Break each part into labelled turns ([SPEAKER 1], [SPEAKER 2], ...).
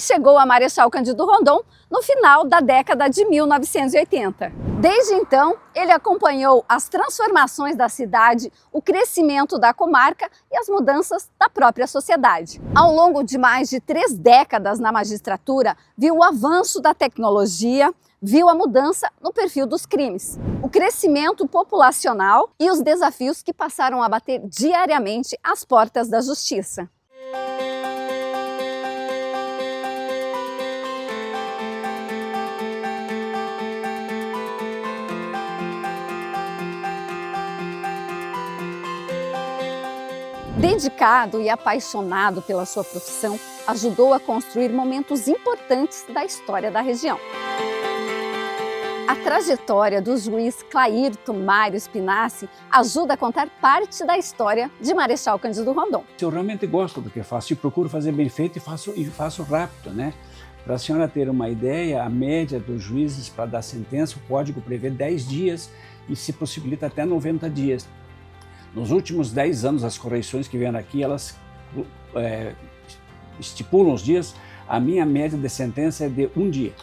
[SPEAKER 1] chegou a Marechal Cândido Rondon no final da década de 1980. Desde então, ele acompanhou as transformações da cidade, o crescimento da comarca e as mudanças da própria sociedade. Ao longo de mais de 3 décadas na magistratura, viu o avanço da tecnologia, viu a mudança no perfil dos crimes, o crescimento populacional e os desafios que passaram a bater diariamente às portas da justiça. Dedicado e apaixonado pela sua profissão, ajudou a construir momentos importantes da história da região. A trajetória do juiz Clairton Mário Spinassi ajuda a contar parte da história de Marechal Cândido Rondon.
[SPEAKER 2] Eu realmente gosto do que faço e procuro fazer bem feito e faço rápido, né? Para a senhora ter uma ideia, a média dos juízes para dar sentença, o código prevê 10 dias e se possibilita até 90 dias. Nos últimos 10 anos, as correições que vieram aqui, elas estipulam os dias. A minha média de sentença é de 1 dia,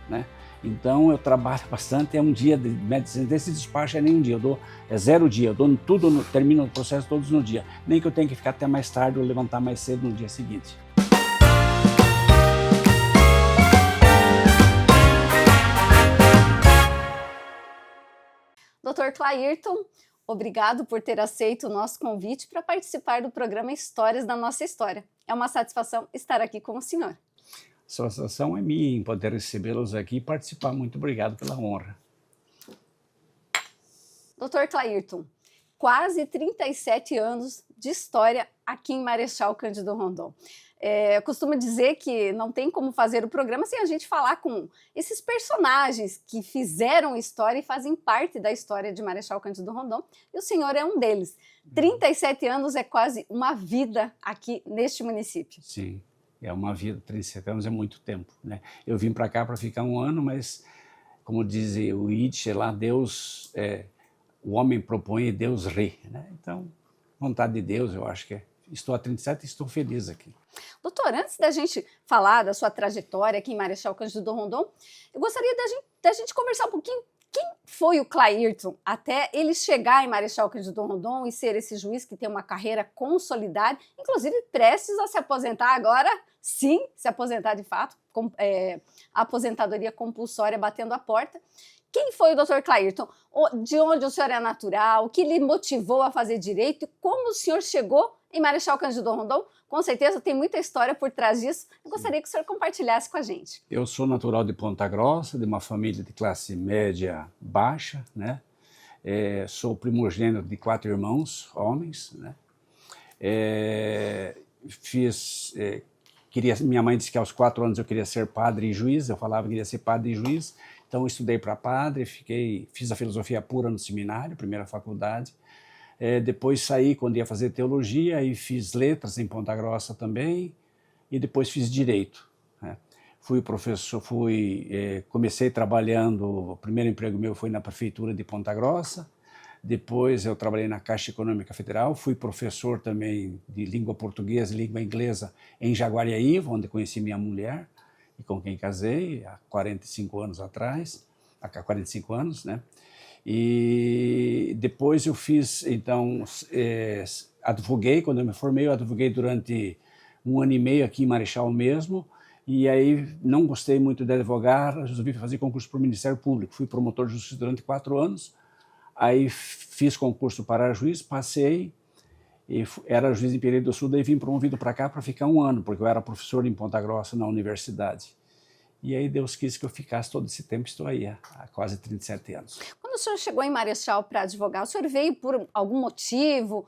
[SPEAKER 2] né? Então eu trabalho bastante, é 1 dia de média de sentença e despacho é nem 1 dia, é 0 dia, eu dou tudo, termino o processo todos no dia. Nem que eu tenha que ficar até mais tarde ou levantar mais cedo no dia seguinte.
[SPEAKER 1] Dr. Clairton, obrigado por ter aceito o nosso convite para participar do programa Histórias da Nossa História. É uma satisfação estar aqui com o senhor.
[SPEAKER 2] A satisfação é minha em poder recebê-los aqui e participar. Muito obrigado pela honra.
[SPEAKER 1] Dr. Clairton, quase 37 anos de história aqui em Marechal Cândido Rondon. Eu costumo dizer que não tem como fazer o programa sem a gente falar com esses personagens que fizeram história e fazem parte da história de Marechal Cândido Rondon, e o senhor é um deles. 37 anos é quase uma vida aqui neste município.
[SPEAKER 2] Sim, é uma vida, 37 anos é muito tempo, né? Eu vim para cá para ficar 1 ano, mas, como diz o Yiddish lá, Deus, o homem propõe e Deus rê, né? Então, vontade de Deus, eu acho que é. Estou há 37 e estou feliz aqui.
[SPEAKER 1] Doutor, antes da gente falar da sua trajetória aqui em Marechal Cândido Rondon, eu gostaria da gente conversar um pouquinho quem foi o Clairton até ele chegar em Marechal Cândido Rondon e ser esse juiz que tem uma carreira consolidada, inclusive prestes a se aposentar agora, sim, se aposentar de fato, a aposentadoria compulsória batendo a porta. Quem foi o Dr. Clairton? De onde o senhor é natural? O que lhe motivou a fazer direito? E como o senhor chegou em Marechal Cândido Rondon? Com certeza tem muita história por trás disso. Eu gostaria que o senhor compartilhasse com a gente.
[SPEAKER 2] Eu sou natural de Ponta Grossa, de uma família de classe média baixa, né? Sou primogênito de 4 irmãos, homens, né? Minha mãe disse que aos 4 anos eu queria ser padre e juiz, eu falava que queria ser padre e juiz, então eu estudei para padre, fiz a filosofia pura no seminário, primeira faculdade. Depois saí quando ia fazer teologia e fiz letras em Ponta Grossa também, e depois fiz direito, né? Fui professor, comecei trabalhando, o primeiro emprego meu foi na prefeitura de Ponta Grossa, depois eu trabalhei na Caixa Econômica Federal, fui professor também de língua portuguesa e língua inglesa em Jaguariaíva, onde conheci minha mulher e com quem casei há 45 anos atrás, há 45 anos, né? E depois eu fiz, então, advoguei, quando eu me formei, eu advoguei durante 1 ano e meio aqui em Marechal mesmo, e aí não gostei muito de advogar, resolvi fazer concurso para o Ministério Público, fui promotor de justiça durante 4 anos, aí fiz concurso para juiz, passei, e era juiz em Pereira do Sul, daí vim promovido para cá para ficar 1 ano, porque eu era professor em Ponta Grossa na universidade. E aí Deus quis que eu ficasse todo esse tempo, estou aí há quase 37 anos.
[SPEAKER 1] Quando o senhor chegou em Marechal para advogar, o senhor veio por algum motivo,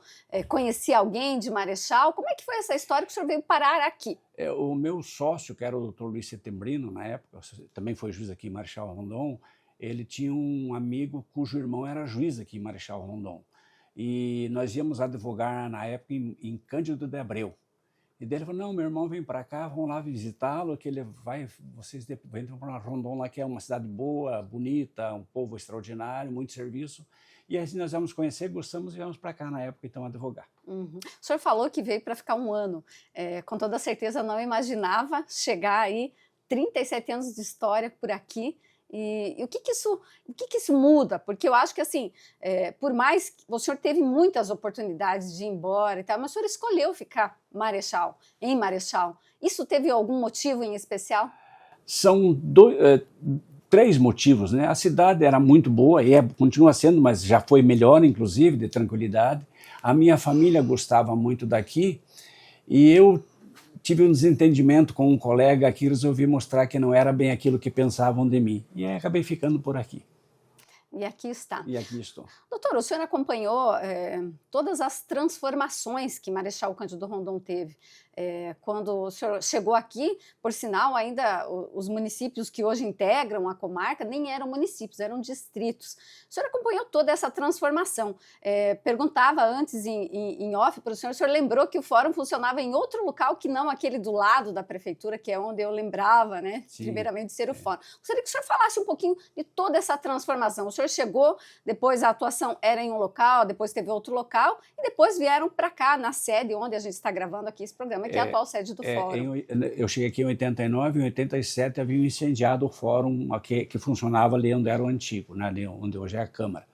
[SPEAKER 1] conhecia alguém de Marechal? Como é que foi essa história que o senhor veio parar aqui?
[SPEAKER 2] O meu sócio, que era o Dr. Luiz Setembrino, na época, também foi juiz aqui em Marechal Rondon, ele tinha um amigo cujo irmão era juiz aqui em Marechal Rondon. E nós íamos advogar na época em Cândido de Abreu. E daí ele falou, não, meu irmão vem para cá, vão lá visitá-lo, que ele vai, vocês entram para Rondon lá, que é uma cidade boa, bonita, um povo extraordinário, muito serviço. E assim nós vamos conhecer, gostamos e viemos para cá na época, então, advogar.
[SPEAKER 1] Uhum. O senhor falou que veio para ficar 1 ano. Com toda certeza não imaginava chegar aí, 37 anos de história por aqui. E o que que isso muda? Porque eu acho que, assim, por mais que o senhor teve muitas oportunidades de ir embora e tal, mas o senhor escolheu ficar em Marechal. Isso teve algum motivo em especial?
[SPEAKER 2] São 3 motivos, né? A cidade era muito boa, continua sendo, mas já foi melhor, inclusive, de tranquilidade. A minha família gostava muito daqui e eu tive um desentendimento com um colega que resolvi mostrar que não era bem aquilo que pensavam de mim. E aí acabei ficando por aqui.
[SPEAKER 1] E aqui está.
[SPEAKER 2] E aqui estou.
[SPEAKER 1] Doutor, o senhor acompanhou todas as transformações que Marechal Cândido Rondon teve. Quando o senhor chegou aqui, por sinal, ainda os municípios que hoje integram a comarca nem eram municípios, eram distritos. O senhor acompanhou toda essa transformação. Perguntava antes em off para o senhor lembrou que o fórum funcionava em outro local que não aquele do lado da prefeitura, que é onde eu lembrava, né, primeiramente, ser o fórum. Gostaria que o senhor falasse um pouquinho de toda essa transformação. O senhor chegou, depois a atuação era em um local, depois teve outro local, e depois vieram para cá, na sede onde a gente está gravando aqui esse programa, que é a atual sede do fórum.
[SPEAKER 2] Eu cheguei aqui em 89, em 87 havia incendiado o fórum que funcionava ali onde era o antigo, né, ali onde hoje é a Câmara.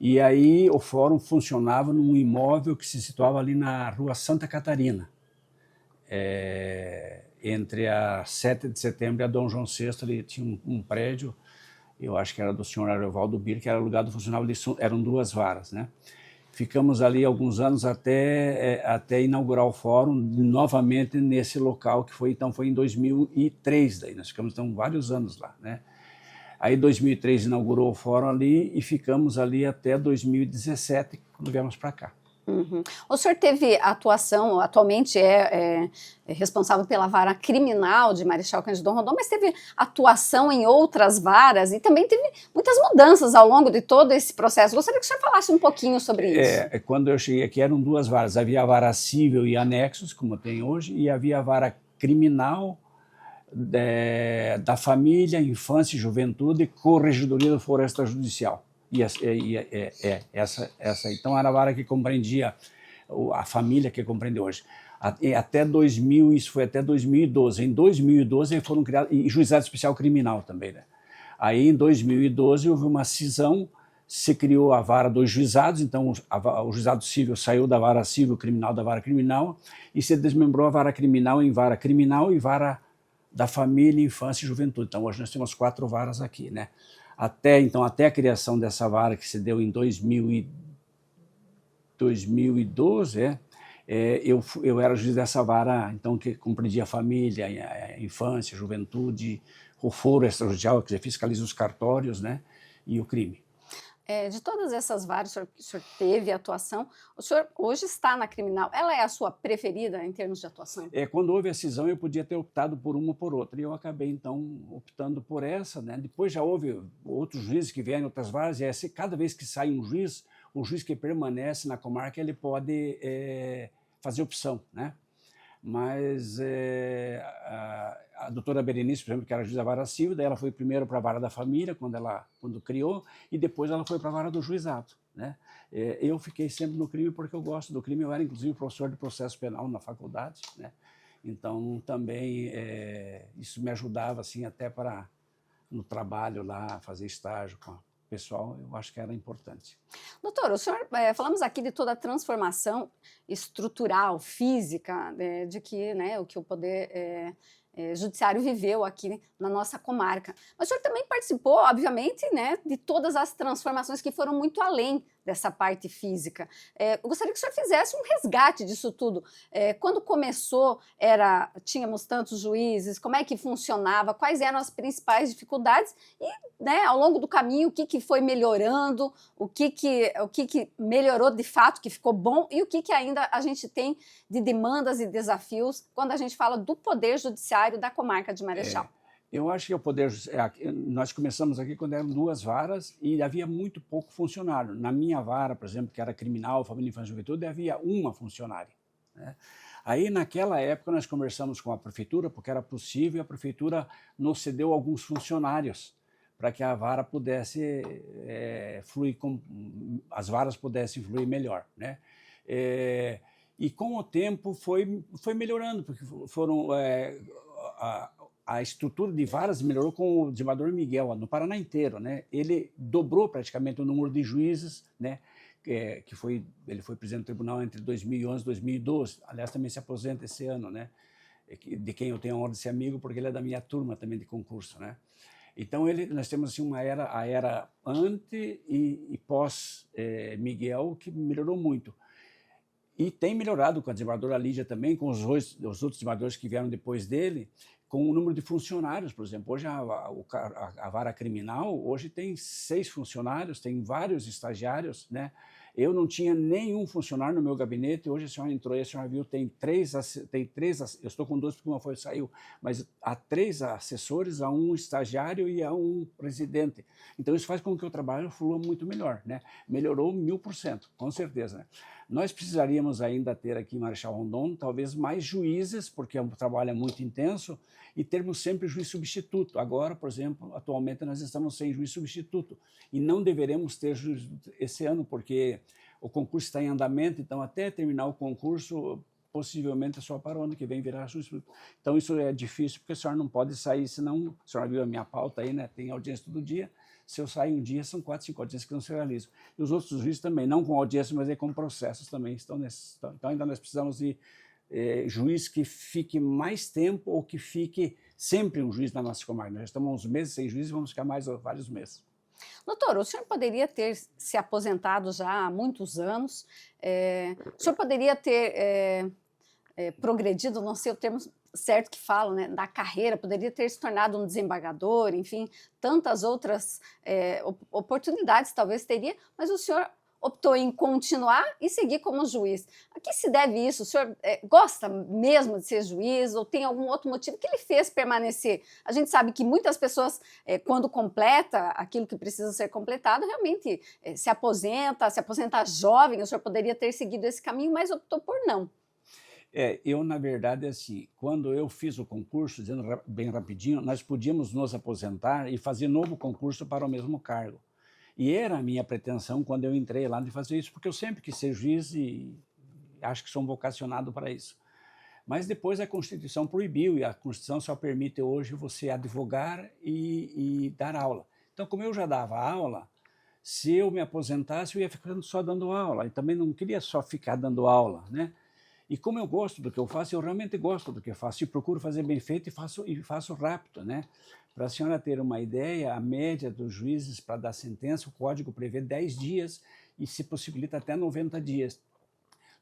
[SPEAKER 2] E aí o fórum funcionava num imóvel que se situava ali na rua Santa Catarina, entre a 7 de setembro e a Dom João VI, ali tinha um prédio, eu acho que era do senhor Ariovaldo Bir, que era alugado, funcionava ali, eram 2 varas, né? Ficamos ali alguns anos até inaugurar o fórum novamente nesse local, que foi em 2003, daí nós ficamos então vários anos lá, né? Aí em 2003 inaugurou o fórum ali e ficamos ali até 2017, quando viemos para cá.
[SPEAKER 1] Uhum. O senhor teve atuação, atualmente é responsável pela vara criminal de Marechal Cândido Rondon, mas teve atuação em outras varas e também teve muitas mudanças ao longo de todo esse processo. Gostaria que o senhor falasse um pouquinho sobre isso.
[SPEAKER 2] Quando eu cheguei aqui eram 2 varas, havia a vara civil e anexos, como tem hoje, e havia a vara criminal da família, infância e juventude, corregedoria do foro extrajudicial. Essa então era a vara que compreendia a família que compreende hoje. Até 2000, isso foi até 2012. Em 2012 foram criados, e juizado especial criminal também, né? Aí em 2012 houve uma cisão, se criou a vara dos juizados, então o juizado civil saiu da vara civil criminal da vara criminal e se desmembrou a vara criminal em vara criminal e vara da família, infância e juventude. Então hoje nós temos 4 varas aqui, né? Até a criação dessa vara, que se deu em 2012, eu era juiz dessa vara, então, que compreendia a família, a infância, a juventude, o foro extrajudicial, que fiscaliza os cartórios, né, e o crime.
[SPEAKER 1] De todas essas varas que o senhor teve atuação, o senhor hoje está na criminal. Ela é a sua preferida em termos de atuação?
[SPEAKER 2] Quando houve a cisão, eu podia ter optado por uma ou por outra, e eu acabei, então, optando por essa, né? Depois já houve outros juízes que vieram em outras varas, e cada vez que sai um juiz, o juiz que permanece na comarca, ele pode fazer opção, né? Mas a doutora Berenice, por exemplo, que era juiz da vara civil, daí ela foi primeiro para a vara da família, quando criou, e depois ela foi para a vara do juizado, né? Eu fiquei sempre no crime porque eu gosto do crime, eu era inclusive professor de processo penal na faculdade, né? Então também isso me ajudava assim, até no trabalho lá, fazer estágio com pessoal, eu acho que era importante.
[SPEAKER 1] Doutor, o senhor, falamos aqui de toda a transformação estrutural, física, de que, né, o que o poder judiciário viveu aqui na nossa comarca. Mas o senhor também participou, obviamente, né, de todas as transformações que foram muito além dessa parte física. Eu gostaria que o senhor fizesse um resgate disso tudo. Quando começou, tínhamos tantos juízes, como é que funcionava, quais eram as principais dificuldades e, né, ao longo do caminho, o que foi melhorando, o que melhorou de fato, que ficou bom, e o que ainda a gente tem de demandas e desafios quando a gente fala do Poder Judiciário da comarca de Marechal.
[SPEAKER 2] Eu acho que o Poder nós começamos aqui quando eram 2 varas e havia muito pouco funcionário. Na minha vara, por exemplo, que era criminal, família, infância e juventude, havia uma funcionária, né? Aí, naquela época, nós conversamos com a prefeitura, porque era possível, e a prefeitura nos cedeu alguns funcionários para que a vara pudesse fluir, as varas pudessem fluir melhor, né? E com o tempo foi melhorando, porque a estrutura de varas melhorou com o desembargador Miguel, no Paraná inteiro, né? Ele dobrou praticamente o número de juízes, né? Ele foi presidente do tribunal entre 2011 e 2012, aliás, também se aposenta esse ano, né? De quem eu tenho a honra de ser amigo, porque ele é da minha turma também de concurso, né? Então, nós temos assim, a era ante e pós Miguel, que melhorou muito. E tem melhorado com a desembargadora Lídia também, com os outros desembargadores que vieram depois dele, com o número de funcionários, por exemplo. Hoje a vara criminal hoje tem 6 funcionários, tem vários estagiários, né? Eu não tinha nenhum funcionário no meu gabinete, hoje a senhora entrou e a senhora viu, tem três, eu estou com 2 porque uma saiu, mas há 3 assessores, há 1 estagiário e há 1 presidente. Então isso faz com que o trabalho flua muito melhor, né? Melhorou 1000%, com certeza, né? Nós precisaríamos ainda ter aqui em Marechal Rondon talvez mais juízes, porque o trabalho é muito intenso, e termos sempre juiz substituto. Agora, por exemplo, atualmente nós estamos sem juiz substituto, e não deveremos ter juiz esse ano, porque o concurso está em andamento, então até terminar o concurso, possivelmente só para o ano que vem virar juiz substituto. Então isso é difícil, porque a senhora não pode sair, senão, a senhora viu a minda pauta aí, né? Tem audiência todo dia. Se eu sair um dia, são 4, 5 audiências que não se realizam. E os outros juízes também, não com audiência, mas com processos também estão nesse. Então ainda nós precisamos de juiz que fique mais tempo ou que fique sempre um juiz na nossa comarca. Nós estamos uns meses sem juiz e vamos ficar mais vários meses.
[SPEAKER 1] Doutor, o senhor poderia ter se aposentado já há muitos anos, o senhor poderia ter progredido, não sei o termo certo que falo, né, da carreira, poderia ter se tornado um desembargador, enfim, tantas outras oportunidades talvez teria, mas o senhor optou em continuar e seguir como juiz. A que se deve isso? O senhor gosta mesmo de ser juiz ou tem algum outro motivo que lhe fez permanecer? A gente sabe que muitas pessoas, quando completa aquilo que precisa ser completado, realmente se aposenta jovem. O senhor poderia ter seguido esse caminho, mas optou por não.
[SPEAKER 2] Eu, na verdade, assim, quando eu fiz o concurso, dizendo bem rapidinho, nós podíamos nos aposentar e fazer novo concurso para o mesmo cargo. E era a minha pretensão, quando eu entrei lá, de fazer isso, porque eu sempre quis ser juiz e acho que sou vocacionado para isso. Mas depois a Constituição proibiu, e a Constituição só permite hoje você advogar e dar aula. Então, como eu já dava aula, se eu me aposentasse, eu ia ficando só dando aula. E também não queria só ficar dando aula, né? E como eu gosto do que eu faço, eu realmente gosto do que eu faço, e procuro fazer bem feito e faço rápido, né? Para a senhora ter uma ideia, a média dos juízes para dar sentença, o código prevê 10 dias e se possibilita até 90 dias.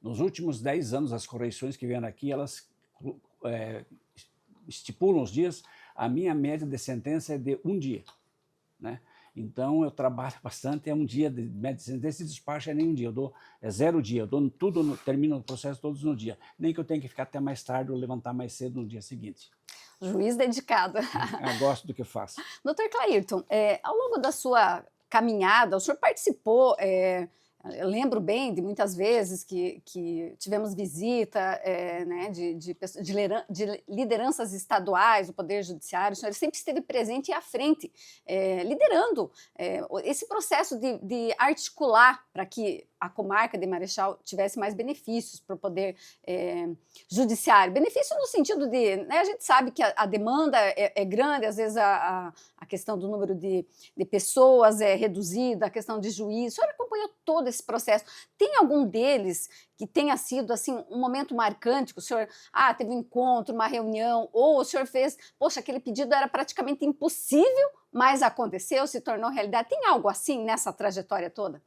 [SPEAKER 2] Nos últimos 10 anos, as correições que vieram aqui, elas estipulam os dias, a minha média de sentença é de 1 dia, né? Então, eu trabalho bastante, é 1 dia de média de sentença e despacho é nem 1 dia, eu dou 0 dia, eu dou tudo, termino o processo todos no dia, nem que eu tenha que ficar até mais tarde ou levantar mais cedo no dia seguinte.
[SPEAKER 1] Juiz dedicado.
[SPEAKER 2] Eu gosto do que faço.
[SPEAKER 1] Doutor Clairton, ao longo da sua caminhada, o senhor participou, eu lembro bem de muitas vezes que tivemos visita né, de lideranças estaduais do Poder Judiciário, o senhor sempre esteve presente e à frente, liderando esse processo de articular para que a comarca de Marechal tivesse mais benefícios para o Poder Judiciário. Benefício no sentido de, né, a gente sabe que a demanda é grande, às vezes a questão do número de pessoas é reduzida, a questão de juízes. O senhor acompanhou todo esse processo. Tem algum deles que tenha sido assim um momento marcante, que o senhor teve um encontro, uma reunião, ou o senhor fez, poxa, aquele pedido era praticamente impossível, mas aconteceu, se tornou realidade? Tem algo assim nessa trajetória toda?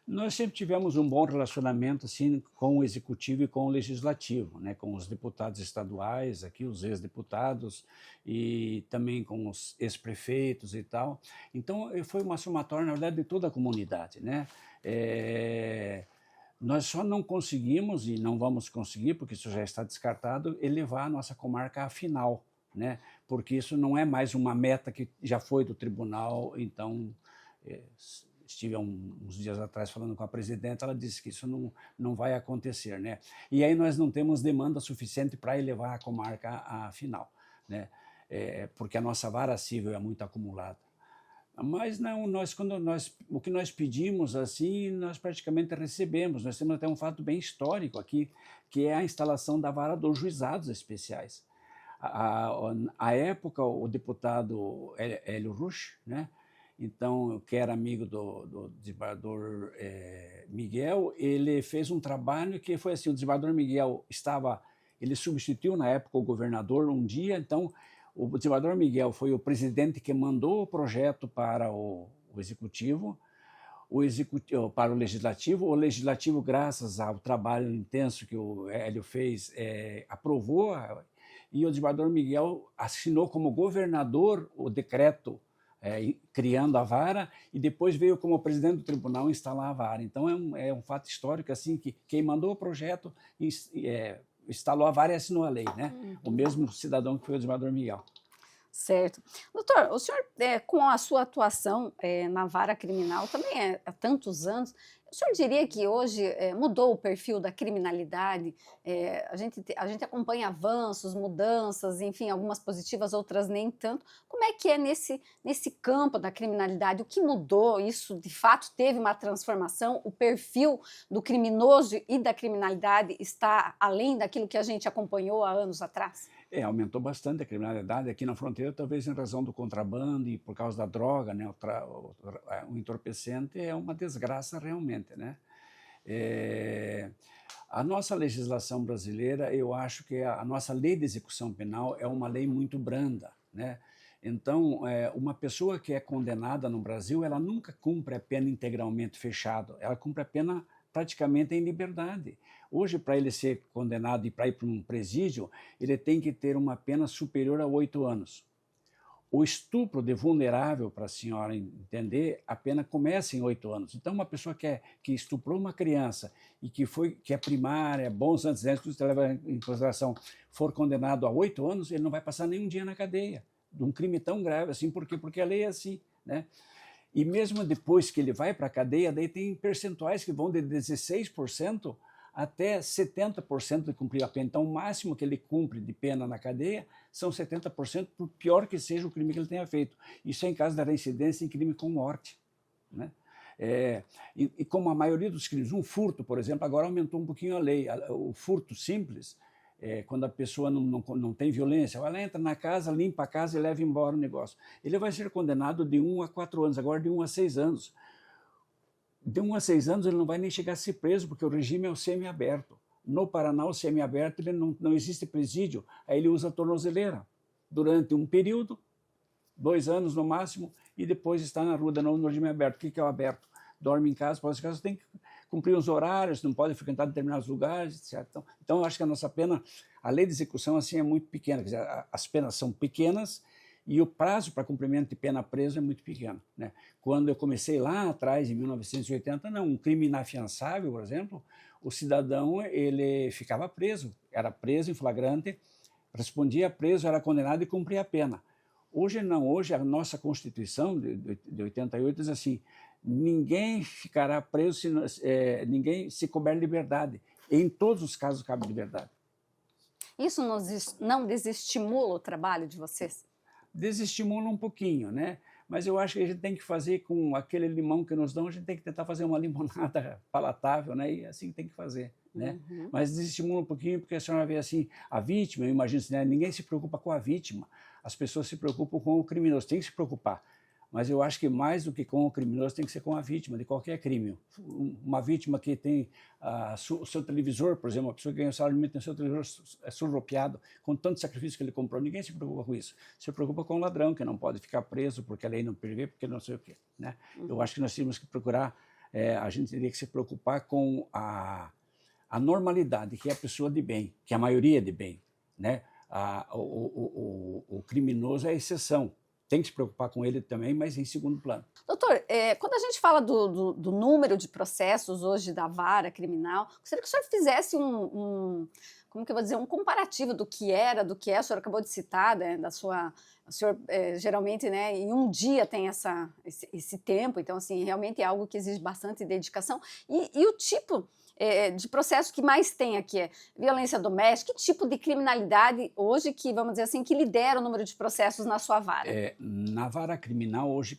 [SPEAKER 2] Nós sempre tivemos um bom relacionamento assim, com o Executivo e com o Legislativo, né, com os deputados estaduais, aqui os ex-deputados, e também com os ex-prefeitos e tal. Então, foi uma somatória, na verdade, de toda a comunidade, né? Nós só não conseguimos, e não vamos conseguir, porque isso já está descartado, elevar a nossa comarca à final, né? Porque isso não é mais uma meta que já foi do tribunal, então estive uns dias atrás falando com a presidenta, ela disse que isso não vai acontecer, né? E aí nós não temos demanda suficiente para elevar a comarca à final, né? Porque a nossa vara civil é muito acumulada. Mas não, o que nós pedimos, assim, nós praticamente recebemos. Nós temos até um fato bem histórico aqui, que é a instalação da vara dos juizados especiais. À época, o deputado Hélio Rusch, né, então, que era amigo do desembargador Miguel, ele fez um trabalho que foi assim, o desembargador Miguel ele substituiu na época o governador um dia, então o desembargador Miguel foi o presidente que mandou o projeto para o executivo, para o legislativo, graças ao trabalho intenso que o Hélio fez, aprovou, e o desembargador Miguel assinou como governador o decreto criando a vara, e depois veio como presidente do tribunal instalar a vara. Então é um fato histórico assim, que quem mandou o projeto instalou a vara e assinou a lei, né? O mesmo cidadão que foi o desembargador Miguel.
[SPEAKER 1] Certo. Doutor, o senhor, com a sua atuação na vara criminal também há tantos anos, o senhor diria que hoje mudou o perfil da criminalidade? A gente acompanha avanços, mudanças, enfim, algumas positivas, outras nem tanto. Como é que é nesse campo da criminalidade? O que mudou? Isso, de fato, teve uma transformação? O perfil do criminoso e da criminalidade está além daquilo que a gente acompanhou há anos atrás?
[SPEAKER 2] Aumentou bastante a criminalidade aqui na fronteira, talvez em razão do contrabando e por causa da droga, né? O entorpecente é uma desgraça realmente, né? A nossa legislação brasileira, eu acho que a nossa lei de execução penal é uma lei muito branda, né? Então, uma pessoa que é condenada no Brasil, ela nunca cumpre a pena integralmente fechado, ela cumpre a pena praticamente em liberdade. Hoje, para ele ser condenado e para ir para um presídio, ele tem que ter uma pena superior a 8 anos. O estupro de vulnerável, para a senhora entender, a pena começa em 8 anos. Então, uma pessoa que estuprou uma criança e que é primária, bons antecedentes, que você leva em consideração, for condenado a 8 anos, ele não vai passar nenhum dia na cadeia, de um crime tão grave assim. Por quê? Porque a lei é assim, né? E mesmo depois que ele vai para a cadeia, daí tem percentuais que vão de 16% até 70% de cumprir a pena. Então, o máximo que ele cumpre de pena na cadeia são 70%, por pior que seja o crime que ele tenha feito. Isso é em caso da reincidência em crime com morte, né? E como a maioria dos crimes, um furto, por exemplo, agora aumentou um pouquinho a lei. O furto simples, quando a pessoa não tem violência, ela entra na casa, limpa a casa e leva embora o negócio. Ele vai ser condenado de 1 a 4 anos, agora de 1 a 6 anos. De 1 a 6 anos ele não vai nem chegar a ser preso, porque o regime é o semiaberto. No Paraná, o semiaberto, ele não existe presídio, aí ele usa a tornozeleira durante um período, 2 anos no máximo, e depois está na rua no regime aberto. O que é o aberto? Dorme em casa, pode ficar, você tem que cumprir os horários, não pode frequentar determinados lugares, etc. Então eu acho que a nossa pena, a lei de execução assim é muito pequena, quer dizer, as penas são pequenas e o prazo para cumprimento de pena preso é muito pequeno, né? Quando eu comecei lá atrás, em 1980, não, um crime inafiançável, por exemplo, o cidadão ele ficava preso, era preso em flagrante, respondia preso, era condenado e cumpria a pena. Hoje não, hoje a nossa Constituição de 88 diz assim: ninguém ficará preso ninguém se couber liberdade. Em todos os casos cabe liberdade.
[SPEAKER 1] Isso não desestimula o trabalho de vocês?
[SPEAKER 2] Desestimula um pouquinho, né? Mas eu acho que a gente tem que fazer com aquele limão que nos dão, a gente tem que tentar fazer uma limonada palatável, né? E assim tem que fazer, né? Mas desestimula um pouquinho, porque a senhora vê assim, a vítima, eu imagino assim, né? Ninguém se preocupa com a vítima, as pessoas se preocupam com o criminoso, tem que se preocupar. Mas eu acho que mais do que com o criminoso tem que ser com a vítima de qualquer crime. Uma vítima que tem o seu televisor, por exemplo, uma pessoa que ganha o salário mínimo tem o seu televisor surrupiado, com tanto sacrifício que ele comprou, ninguém se preocupa com isso. Se preocupa com o ladrão, que não pode ficar preso porque a lei não prevê, porque não sei o quê, né? Eu acho que nós temos que procurar, a gente teria que se preocupar com a normalidade, que é a pessoa de bem, que é a maioria de bem, né? O criminoso é a exceção. Tem que se preocupar com ele também, mas em segundo plano.
[SPEAKER 1] Doutor, quando a gente fala do número de processos hoje da vara criminal, gostaria que o senhor fizesse como que eu vou dizer, um comparativo do que era, do que é, o senhor acabou de citar, né, o senhor geralmente, né, em um dia tem esse tempo, então assim, realmente é algo que exige bastante dedicação, e o tipo de processo que mais tem aqui é violência doméstica, que tipo de criminalidade hoje que, vamos dizer assim, que lidera o número de processos na sua vara?
[SPEAKER 2] Na vara criminal hoje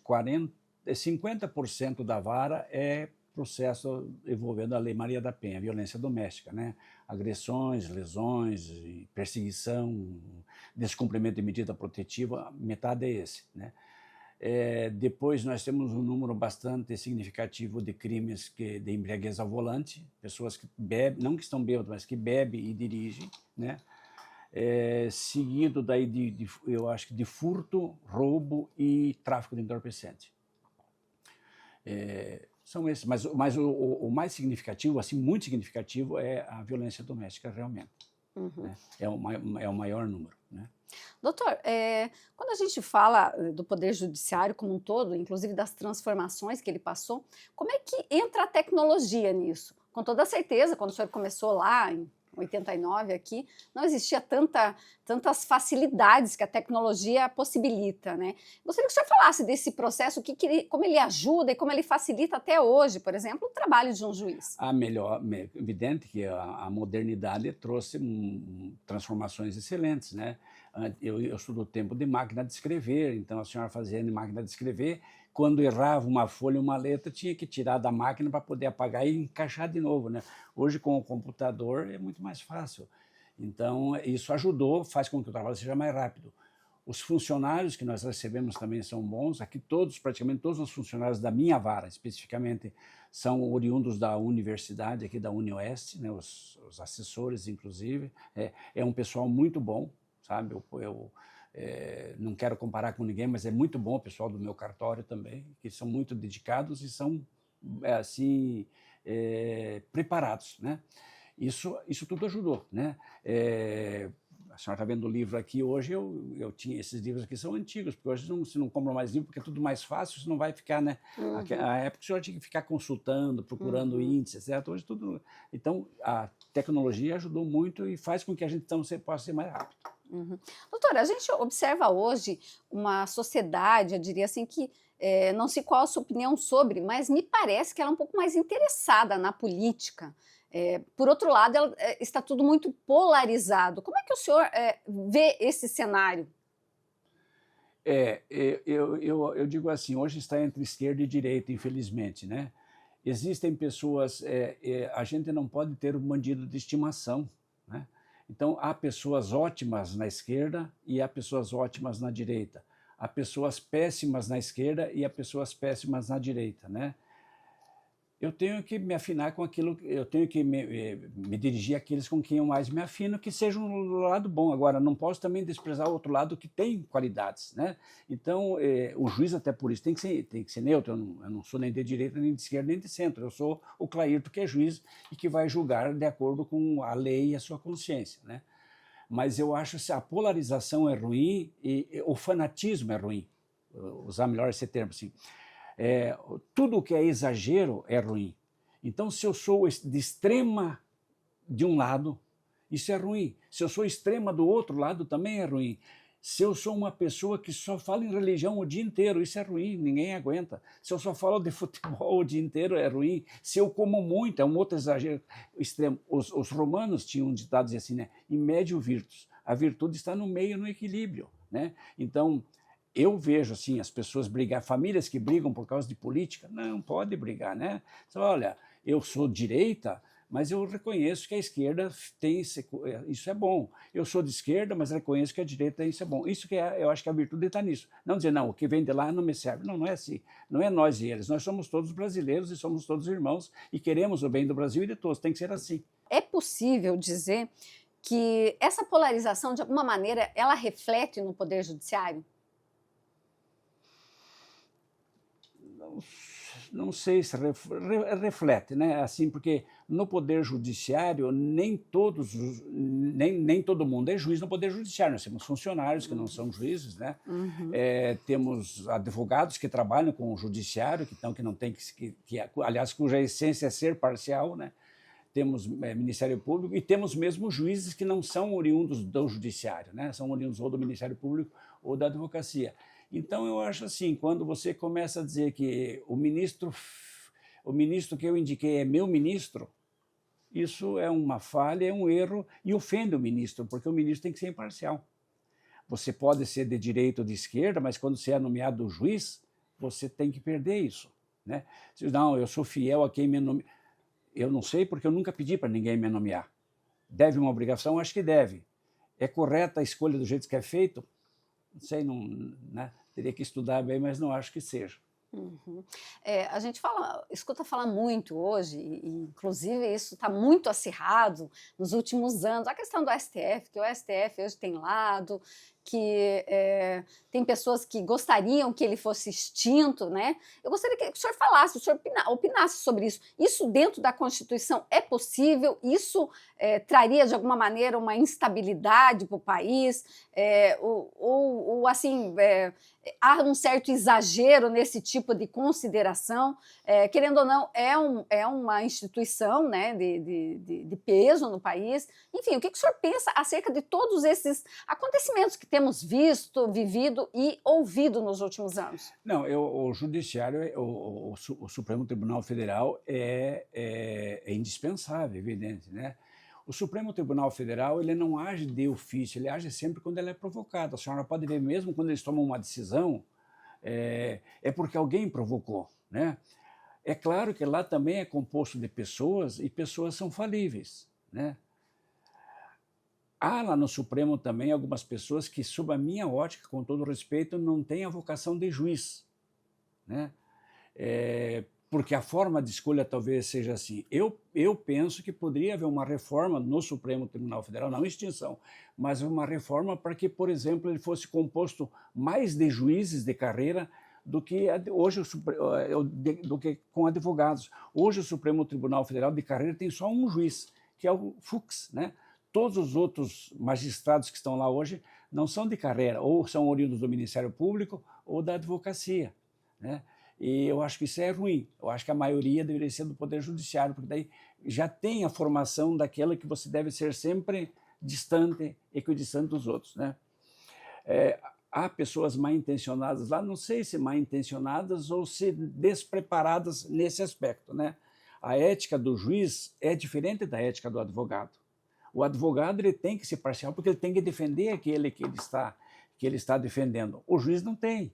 [SPEAKER 2] 50% da vara é processo envolvendo a Lei Maria da Penha, violência doméstica, né? Agressões, lesões, perseguição, descumprimento de medida protetiva, metade é esse, né? Depois nós temos um número bastante significativo de crimes de embriaguez ao volante, pessoas que bebem, não que estão bêbadas, mas que bebem e dirigem, né? Seguido daí eu acho que de furto, roubo e tráfico de entorpecente. São esses, mas o mais significativo, assim, muito significativo, é a violência doméstica realmente. Né? É o maior número, né?
[SPEAKER 1] Doutor, quando a gente fala do Poder Judiciário como um todo, inclusive das transformações que ele passou, como é que entra a tecnologia nisso? Com toda certeza, quando o senhor começou lá em 89 aqui, não existia tantas facilidades que a tecnologia possibilita, né? Gostaria que o senhor falasse desse processo, como ele ajuda e como ele facilita até hoje, por exemplo, o trabalho de um juiz.
[SPEAKER 2] Evidente que a modernidade trouxe transformações excelentes, né? Eu sou do tempo de máquina de escrever, então a senhora fazia em máquina de escrever, quando errava uma folha, uma letra, tinha que tirar da máquina para poder apagar e encaixar de novo, né? Hoje, com o computador, é muito mais fácil. Então, isso ajudou, faz com que o trabalho seja mais rápido. Os funcionários que nós recebemos também são bons. Aqui praticamente todos os funcionários da minha vara, especificamente, são oriundos da universidade, aqui da UniOeste, né? Os assessores, inclusive. É um pessoal muito bom, sabe? Não quero comparar com ninguém, mas é muito bom o pessoal do meu cartório também, que são muito dedicados e são, assim, preparados, né? Isso tudo ajudou, né? A senhora está vendo o livro aqui, hoje eu tinha, esses livros aqui são antigos, porque hoje você não compra mais livro, porque é tudo mais fácil, você não vai ficar, né? A época o senhor tinha que ficar consultando, procurando índices, etc. Hoje tudo... Então, a tecnologia ajudou muito e faz com que a gente então possa ser mais rápido.
[SPEAKER 1] Doutora, a gente observa hoje uma sociedade, eu diria assim, que não sei qual a sua opinião sobre, mas me parece que ela é um pouco mais interessada na política. Por outro lado, está tudo muito polarizado. Como é que o senhor vê esse cenário?
[SPEAKER 2] Eu digo assim, hoje está entre esquerda e direita, infelizmente, né? Existem pessoas, a gente não pode ter um bandido de estimação, né? Então, há pessoas ótimas na esquerda e há pessoas ótimas na direita. Há pessoas péssimas na esquerda e há pessoas péssimas na direita, né? Eu tenho que me afinar com aquilo, eu tenho que me dirigir àqueles com quem eu mais me afino, que sejam do lado bom. Agora, não posso também desprezar o outro lado que tem qualidades, né? Então, o juiz, até por isso, tem que ser neutro. Eu não sou nem de direita, nem de esquerda, nem de centro. Eu sou o Clairton, que é juiz e que vai julgar de acordo com a lei e a sua consciência, né? Mas eu acho que a polarização é ruim e o fanatismo é ruim. Vou usar melhor esse termo, assim. Tudo que é exagero é ruim. Então, se eu sou de extrema de um lado, isso é ruim. Se eu sou extrema do outro lado, também é ruim. Se eu sou uma pessoa que só fala em religião o dia inteiro, isso é ruim, ninguém aguenta. Se eu só falo de futebol o dia inteiro, é ruim. Se eu como muito, é um outro exagero extremo. Os romanos tinham um ditado assim, né? In medio virtus. A virtude está no meio, no equilíbrio, né? Então, eu vejo assim, as pessoas brigar, famílias que brigam por causa de política, não pode brigar, né? Então, olha, eu sou direita, mas eu reconheço que a esquerda tem isso é bom. Eu sou de esquerda, mas reconheço que a direita isso é bom. Isso que eu acho que a virtude está nisso. Não dizer, não, o que vem de lá não me serve. Não, não é assim. Não é nós e eles. Nós somos todos brasileiros e somos todos irmãos e queremos o bem do Brasil e de todos. Tem que ser assim.
[SPEAKER 1] É possível dizer que essa polarização, de alguma maneira, ela reflete no Poder Judiciário?
[SPEAKER 2] Não sei se reflete, né? Assim, porque no Poder Judiciário nem todo mundo é juiz no Poder Judiciário. Nós temos funcionários que não são juízes, né? Temos advogados que trabalham com o Judiciário, que não tem aliás, cuja essência é ser parcial, né? temos Ministério Público e temos mesmo juízes que não são oriundos do judiciário, né? São oriundos ou do Ministério Público ou da advocacia. Então, eu acho assim, quando você começa a dizer que o ministro que eu indiquei é meu ministro, isso é uma falha, é um erro e ofende o ministro, porque o ministro tem que ser imparcial. Você pode ser de direita ou de esquerda, mas quando você é nomeado juiz, você tem que perder isso, né? Não, eu sou fiel a quem me nomeia. Eu não sei porque eu nunca pedi para ninguém me nomear. Deve uma obrigação? Acho que deve. É correta a escolha do jeito que é feito? Não sei, não, né? Teria que estudar bem, mas não acho que seja.
[SPEAKER 1] Uhum. A gente escuta falar muito hoje, e inclusive isso está muito acirrado nos últimos anos, a questão do STF, que o STF hoje tem lado, que tem pessoas que gostariam que ele fosse extinto, né? Eu gostaria que o senhor falasse, o senhor opinasse sobre isso. Isso dentro da Constituição é possível? Isso traria, de alguma maneira, uma instabilidade para o país? Ou assim, há um certo exagero nesse tipo de consideração? Querendo ou não, é uma instituição, né, de peso no país. Enfim, o que o senhor pensa acerca de todos esses acontecimentos que temos visto, vivido e ouvido nos últimos anos?
[SPEAKER 2] Não, o Judiciário, o Supremo Tribunal Federal é indispensável, evidente, né? O Supremo Tribunal Federal, ele não age de ofício, ele age sempre quando ele é provocado. A senhora pode ver, mesmo quando eles tomam uma decisão, é porque alguém provocou, né? É claro que lá também é composto de pessoas e pessoas são falíveis, né? Há lá no Supremo também algumas pessoas que, sob a minha ótica, com todo respeito, não têm a vocação de juiz, né? Porque a forma de escolha talvez seja assim. Eu penso que poderia haver uma reforma no Supremo Tribunal Federal, não extinção, mas uma reforma para que, por exemplo, ele fosse composto mais de juízes de carreira do que hoje do que com advogados. Hoje o Supremo Tribunal Federal de carreira tem só um juiz, que é o Fux, né? Todos os outros magistrados que estão lá hoje não são de carreira, ou são oriundos do Ministério Público ou da advocacia, né? E eu acho que isso é ruim. Eu acho que a maioria deveria ser do Poder Judiciário, porque daí já tem a formação daquela que você deve ser sempre distante, equidistante dos outros, né? Há pessoas mal intencionadas lá, não sei se mal intencionadas ou se despreparadas nesse aspecto, né? A ética do juiz é diferente da ética do advogado. O advogado ele tem que ser parcial porque ele tem que defender aquele que ele está defendendo. O juiz não tem.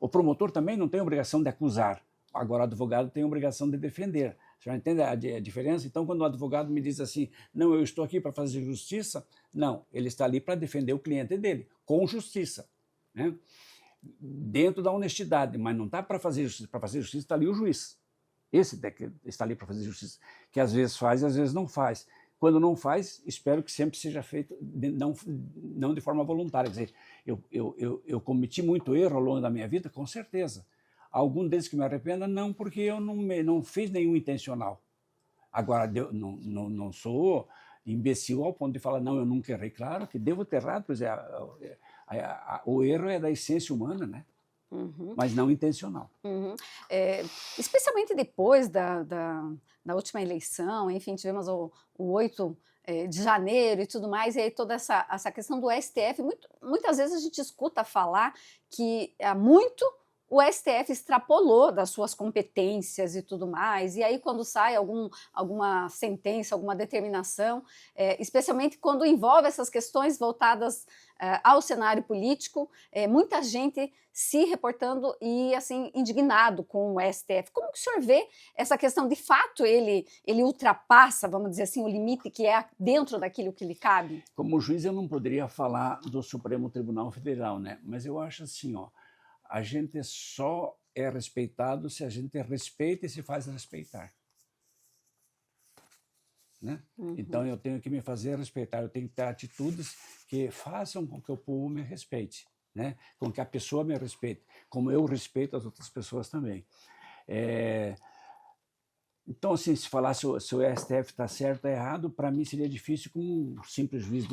[SPEAKER 2] O promotor também não tem obrigação de acusar. Agora o advogado tem obrigação de defender. Você já entende a diferença? Então, quando o advogado me diz assim, não, eu estou aqui para fazer justiça, não, ele está ali para defender o cliente dele, com justiça, né? Dentro da honestidade, mas não está para fazer justiça. Para fazer justiça está ali o juiz. Esse está ali para fazer justiça, que às vezes faz e às vezes não faz. Quando não faz, espero que sempre seja feito não de forma voluntária. Quer dizer, eu cometi muito erro ao longo da minha vida, com certeza. Algum deles que me arrependa, não, porque eu não fiz nenhum intencional. Agora, não sou imbecil ao ponto de falar, não, eu nunca errei. Claro que devo ter errado, pois o erro é da essência humana, né? Uhum. Mas não intencional.
[SPEAKER 1] Uhum. Especialmente depois da última eleição, enfim, tivemos o 8 de janeiro e tudo mais, e aí toda essa questão do STF, muitas vezes a gente escuta falar que há muito o STF extrapolou das suas competências e tudo mais, e aí quando sai alguma sentença, alguma determinação, especialmente quando envolve essas questões voltadas ao cenário político, muita gente se reportando e assim indignado com o STF. Como que o senhor vê essa questão? De fato, ele ultrapassa, vamos dizer assim, o limite que é dentro daquilo que lhe cabe?
[SPEAKER 2] Como juiz, eu não poderia falar do Supremo Tribunal Federal, né? Mas eu acho assim, ó, a gente só é respeitado se a gente respeita e se faz respeitar, né? Uhum. Então eu tenho que me fazer respeitar, eu tenho que ter atitudes que façam com que o povo me respeite, né? Com que a pessoa me respeite, como eu respeito as outras pessoas também. Então, assim, se falar se o STF está certo ou errado, para mim seria difícil com um simples juiz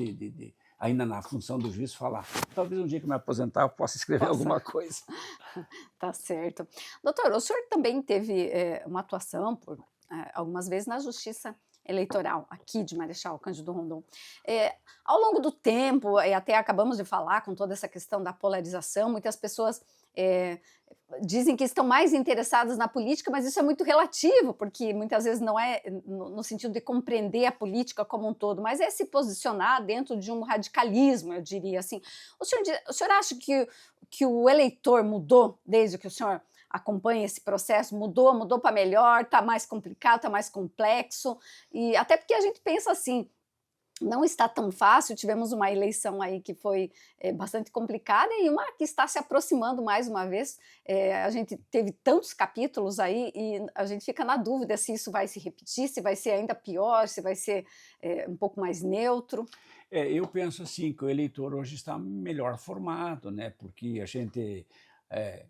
[SPEAKER 2] ainda na função do juiz falar. Talvez um dia que eu me aposentar eu possa escrever alguma coisa.
[SPEAKER 1] Tá certo. Doutor, o senhor também teve uma atuação por algumas vezes na Justiça eleitoral aqui de Marechal Cândido Rondon. Ao longo do tempo, e até acabamos de falar com toda essa questão da polarização, muitas pessoas dizem que estão mais interessadas na política, mas isso é muito relativo, porque muitas vezes não é no sentido de compreender a política como um todo, mas é se posicionar dentro de um radicalismo, eu diria assim. O senhor acha que o eleitor mudou desde que o senhor acompanha esse processo? Mudou para melhor, está mais complicado, está mais complexo, e até porque a gente pensa assim, não está tão fácil, tivemos uma eleição aí que foi bastante complicada e uma que está se aproximando mais uma vez. A gente teve tantos capítulos aí e a gente fica na dúvida se isso vai se repetir, se vai ser ainda pior, se vai ser um pouco mais neutro.
[SPEAKER 2] Eu penso assim, que o eleitor hoje está melhor formado, né? Porque a gente,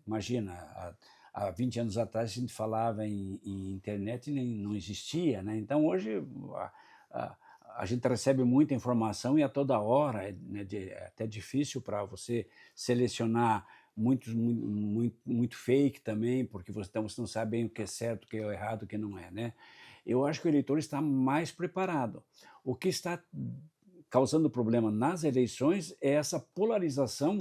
[SPEAKER 2] imagina, há 20 anos atrás a gente falava em internet e não existia, né? Então hoje a gente recebe muita informação e a toda hora, né, é até difícil para você selecionar muito fake também, porque você não sabe bem o que é certo, o que é errado, o que não é, né? Eu acho que o eleitor está mais preparado. O que está causando problema nas eleições é essa polarização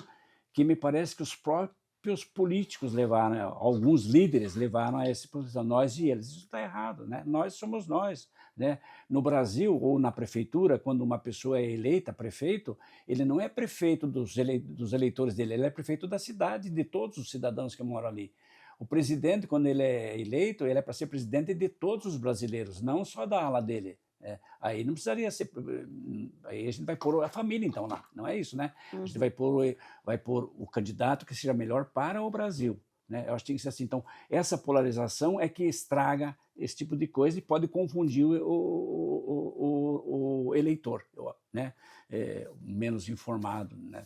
[SPEAKER 2] que me parece que os próprios políticos levaram, alguns líderes levaram a essa posição, nós e eles. Isso está errado, né? Nós somos nós, né? No Brasil, ou na prefeitura, quando uma pessoa é eleita prefeito, ele não é prefeito dos eleitores dele, ele é prefeito da cidade, de todos os cidadãos que moram ali. O presidente, quando ele é eleito, ele é para ser presidente de todos os brasileiros, não só da ala dele. Aí não precisaria ser. Aí a gente vai pôr a família, então, lá. Não é isso, né? A gente vai pôr o candidato que seja melhor para o Brasil, né? Eu acho que tem que ser assim. Então, essa polarização é que estraga esse tipo de coisa e pode confundir o eleitor, né? Menos informado, né?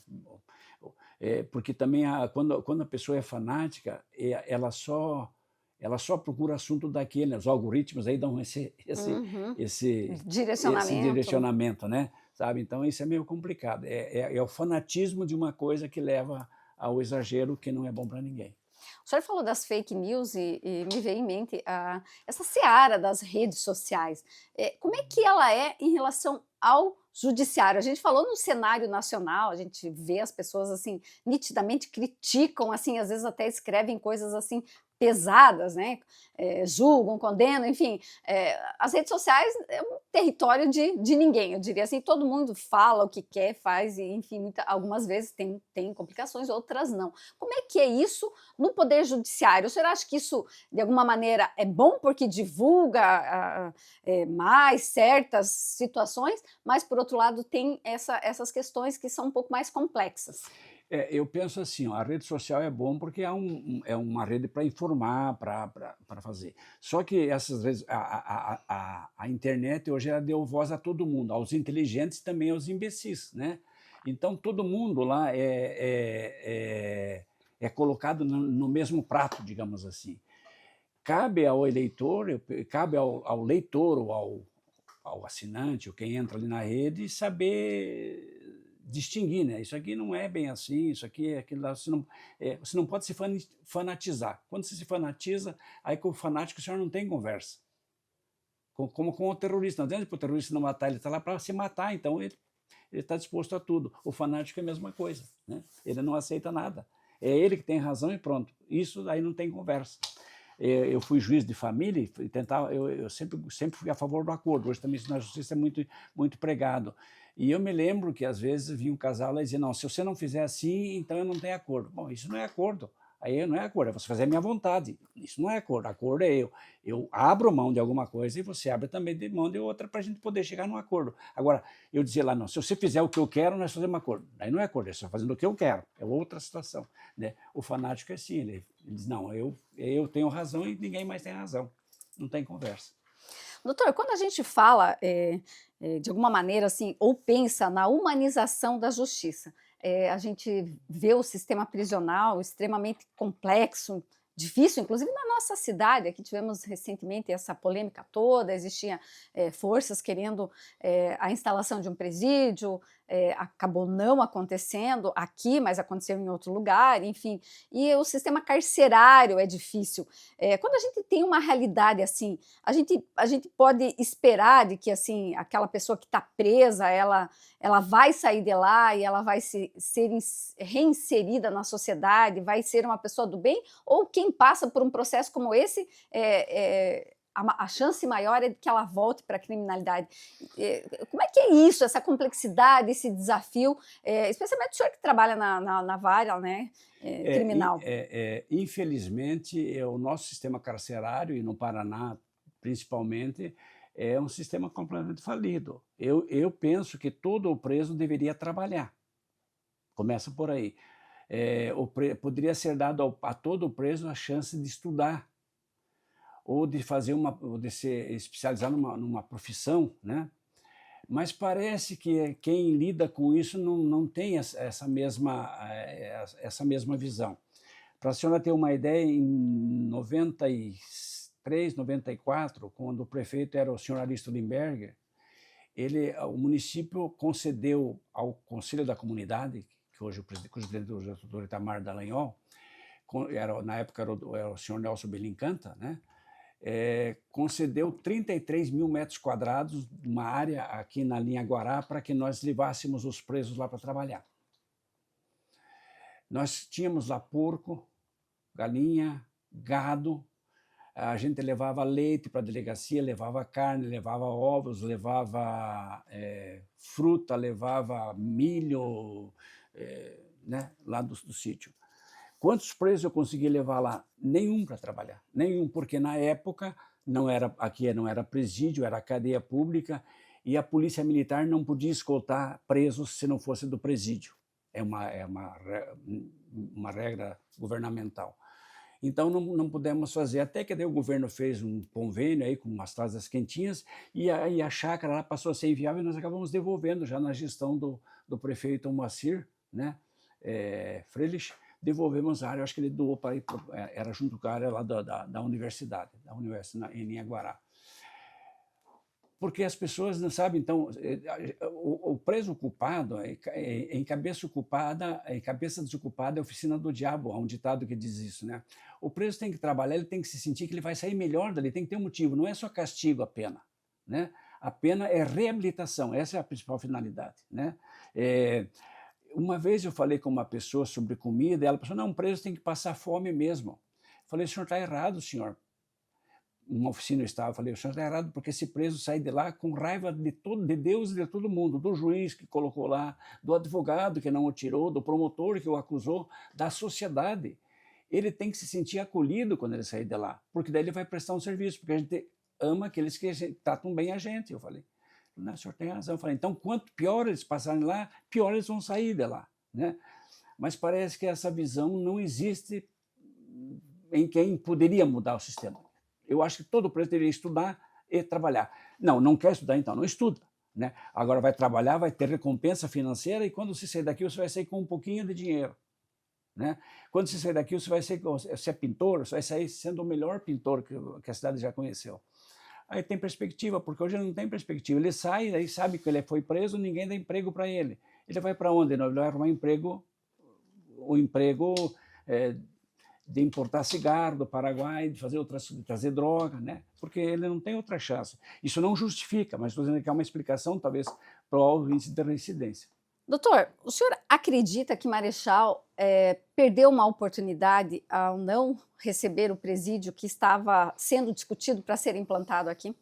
[SPEAKER 2] Porque também, quando a pessoa é fanática, ela só procura assunto daquele, né? Os algoritmos aí dão esse direcionamento, né? Sabe? Então isso é meio complicado. É o fanatismo de uma coisa que leva ao exagero, que não é bom para ninguém.
[SPEAKER 1] O senhor falou das fake news e me veio em mente essa seara das redes sociais. Como é que ela é em relação ao judiciário? A gente falou no cenário nacional, a gente vê as pessoas assim nitidamente criticam, assim, às vezes até escrevem coisas assim pesadas, né? Julgam, condenam, enfim. As redes sociais é um território de ninguém, eu diria assim. Todo mundo fala o que quer, faz, e enfim, algumas vezes tem complicações, outras não. Como é que é isso no Poder Judiciário? O senhor acha que isso, de alguma maneira, é bom porque divulga mais certas situações, mas, por outro lado, tem essas questões que são um pouco mais complexas?
[SPEAKER 2] Eu penso assim, ó, a rede social é bom porque é uma rede para informar, para fazer. Só que essas redes, a internet hoje ela deu voz a todo mundo, aos inteligentes e também aos imbecis, né? Então todo mundo lá é colocado no mesmo prato, digamos assim. Cabe ao eleitor, cabe ao leitor ou ao assinante, ou quem entra ali na rede, saber distinguir, né? Isso aqui não é bem assim, isso aqui é aquilo lá. Você não pode se fanatizar. Quando você se fanatiza, aí com o fanático o senhor não tem conversa. Como com o terrorista. Não adianta para o terrorista não matar, ele está lá para se matar, então ele está disposto a tudo. O fanático é a mesma coisa, né? Ele não aceita nada. É ele que tem razão e pronto. Isso aí não tem conversa. Eu fui juiz de família e eu sempre fui a favor do acordo. Hoje também isso na justiça é muito pregado. E eu me lembro que às vezes vinha um casal lá e dizia, não, se você não fizer assim, então eu não tenho acordo. Bom, isso não é acordo. Aí não é acordo, é você fazer a minha vontade. Isso não é acordo. Acordo é eu abro mão de alguma coisa e você abre também de mão de outra para a gente poder chegar num acordo. Agora, eu dizia lá, não, se você fizer o que eu quero, nós fazemos um acordo. Aí não é acordo, é só fazendo o que eu quero. É outra situação, né? O fanático é assim, ele diz, não, eu tenho razão e ninguém mais tem razão. Não tem conversa.
[SPEAKER 1] Doutor, quando a gente fala, de alguma maneira, assim, ou pensa na humanização da justiça, a gente vê o sistema prisional extremamente complexo, difícil, inclusive na nossa cidade. Aqui tivemos recentemente essa polêmica toda, existiam forças querendo a instalação de um presídio, acabou não acontecendo aqui, mas aconteceu em outro lugar, enfim. E o sistema carcerário é difícil. Quando a gente tem uma realidade assim, a gente pode esperar de que assim aquela pessoa que está presa, ela vai sair de lá e ela vai ser reinserida na sociedade, vai ser uma pessoa do bem, ou quem passa por um processo como esse, a chance maior é de que ela volte para a criminalidade. Como é que é isso, essa complexidade, esse desafio, especialmente o senhor que trabalha na vara, né, criminal?
[SPEAKER 2] Infelizmente, o nosso sistema carcerário, e no Paraná principalmente, é um sistema completamente falido. Eu penso que todo preso deveria trabalhar. Começa por aí. Poderia ser dado a todo preso a chance de estudar, ou de fazer ou de se especializar numa profissão, né? Mas parece que quem lida com isso não tem essa mesma visão. Para a senhora ter uma ideia, em 93, 94, quando o prefeito era o senhor Aristo Limberger, o município concedeu ao Conselho da Comunidade, cujo presidente é o doutor Itamar Dallagnol, na época era o senhor Nelson Belincanta, né? Concedeu 33 mil metros quadrados, uma área aqui na linha Guará, para que nós levássemos os presos lá para trabalhar. Nós tínhamos lá porco, galinha, gado, a gente levava leite para a delegacia, levava carne, levava ovos, levava fruta, levava milho, né, lá do sítio. Quantos presos eu consegui levar lá? Nenhum para trabalhar, nenhum, porque na época aqui não era presídio, era cadeia pública, e a polícia militar não podia escoltar presos se não fosse do presídio. É uma regra governamental. Então não pudemos fazer, até que daí o governo fez um convênio aí com umas casas quentinhas, e a chácara lá passou a ser inviável e nós acabamos devolvendo já na gestão do prefeito Moacir, né, Freilich. Devolvemos a área, eu acho que ele doou para ir, era junto com a área lá da universidade em Linhaguará. Porque as pessoas não sabem, então, o preso culpado, em cabeça desocupada é oficina do diabo, há um ditado que diz isso, né? O preso tem que trabalhar, ele tem que se sentir que ele vai sair melhor dali, tem que ter um motivo, não é só castigo a pena, né? A pena é reabilitação, essa é a principal finalidade, né? Uma vez eu falei com uma pessoa sobre comida, e ela pensou, não, um preso tem que passar fome mesmo. Eu falei, o senhor está errado, senhor. Uma oficina eu estava, eu falei, o senhor está errado, porque esse preso sai de lá com raiva de Deus e de todo mundo, do juiz que colocou lá, do advogado que não o tirou, do promotor que o acusou, da sociedade. Ele tem que se sentir acolhido quando ele sair de lá, porque daí ele vai prestar um serviço, porque a gente ama aqueles que tratam bem a gente, eu falei. Não, o senhor tem razão. Eu falei, então, quanto pior eles passarem lá, pior eles vão sair de lá, né? Mas parece que essa visão não existe em quem poderia mudar o sistema. Eu acho que todo preso deveria estudar e trabalhar. Não quer estudar, então não estuda, né? Agora vai trabalhar, vai ter recompensa financeira, e quando você sair daqui, você vai sair com um pouquinho de dinheiro, né? Quando você sair daqui, você é pintor, você vai sair sendo o melhor pintor que a cidade já conheceu. Aí tem perspectiva, porque hoje ele não tem perspectiva. Ele sai, aí sabe que ele foi preso, ninguém dá emprego para ele. Ele vai para onde? Ele vai arrumar o emprego de importar cigarro do Paraguai, de trazer droga, né? Porque ele não tem outra chance. Isso não justifica, mas estou dizendo que é uma explicação, talvez, para o alto índice de reincidência.
[SPEAKER 1] Doutor, o senhor acredita que Marechal perdeu uma oportunidade ao não receber o presídio que estava sendo discutido para ser implantado aqui?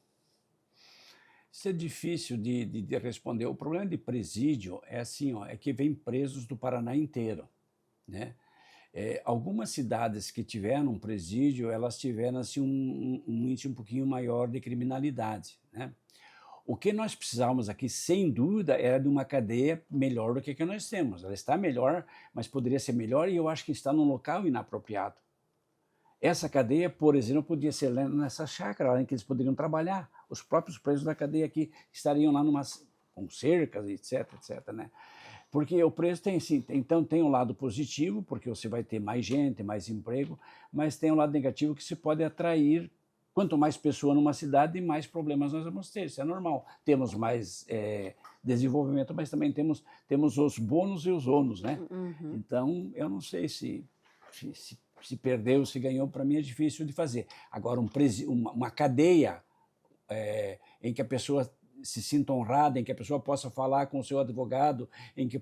[SPEAKER 2] Isso é difícil de responder. O problema de presídio é assim, é que vem presos do Paraná inteiro, né? Algumas cidades que tiveram um presídio, elas tiveram assim, um índice um pouquinho maior de criminalidade, né? O que nós precisávamos aqui, sem dúvida, era de uma cadeia melhor do que a que nós temos. Ela está melhor, mas poderia ser melhor, e eu acho que está num local inapropriado. Essa cadeia, por exemplo, podia ser nessa chácara, em que eles poderiam trabalhar. Os próprios presos da cadeia aqui estariam lá com cercas, etc, né? Porque o preso tem, sim, então tem um lado positivo, porque você vai ter mais gente, mais emprego, mas tem um lado negativo que se pode atrair quanto mais pessoa numa cidade, mais problemas nós vamos ter, isso é normal. Temos mais desenvolvimento, mas também temos os bônus e os ônus, né?
[SPEAKER 1] Uhum.
[SPEAKER 2] Então, eu não sei se perdeu, se ganhou, para mim é difícil de fazer. Agora, uma cadeia em que a pessoa se sinta honrada, em que a pessoa possa falar com o seu advogado, em que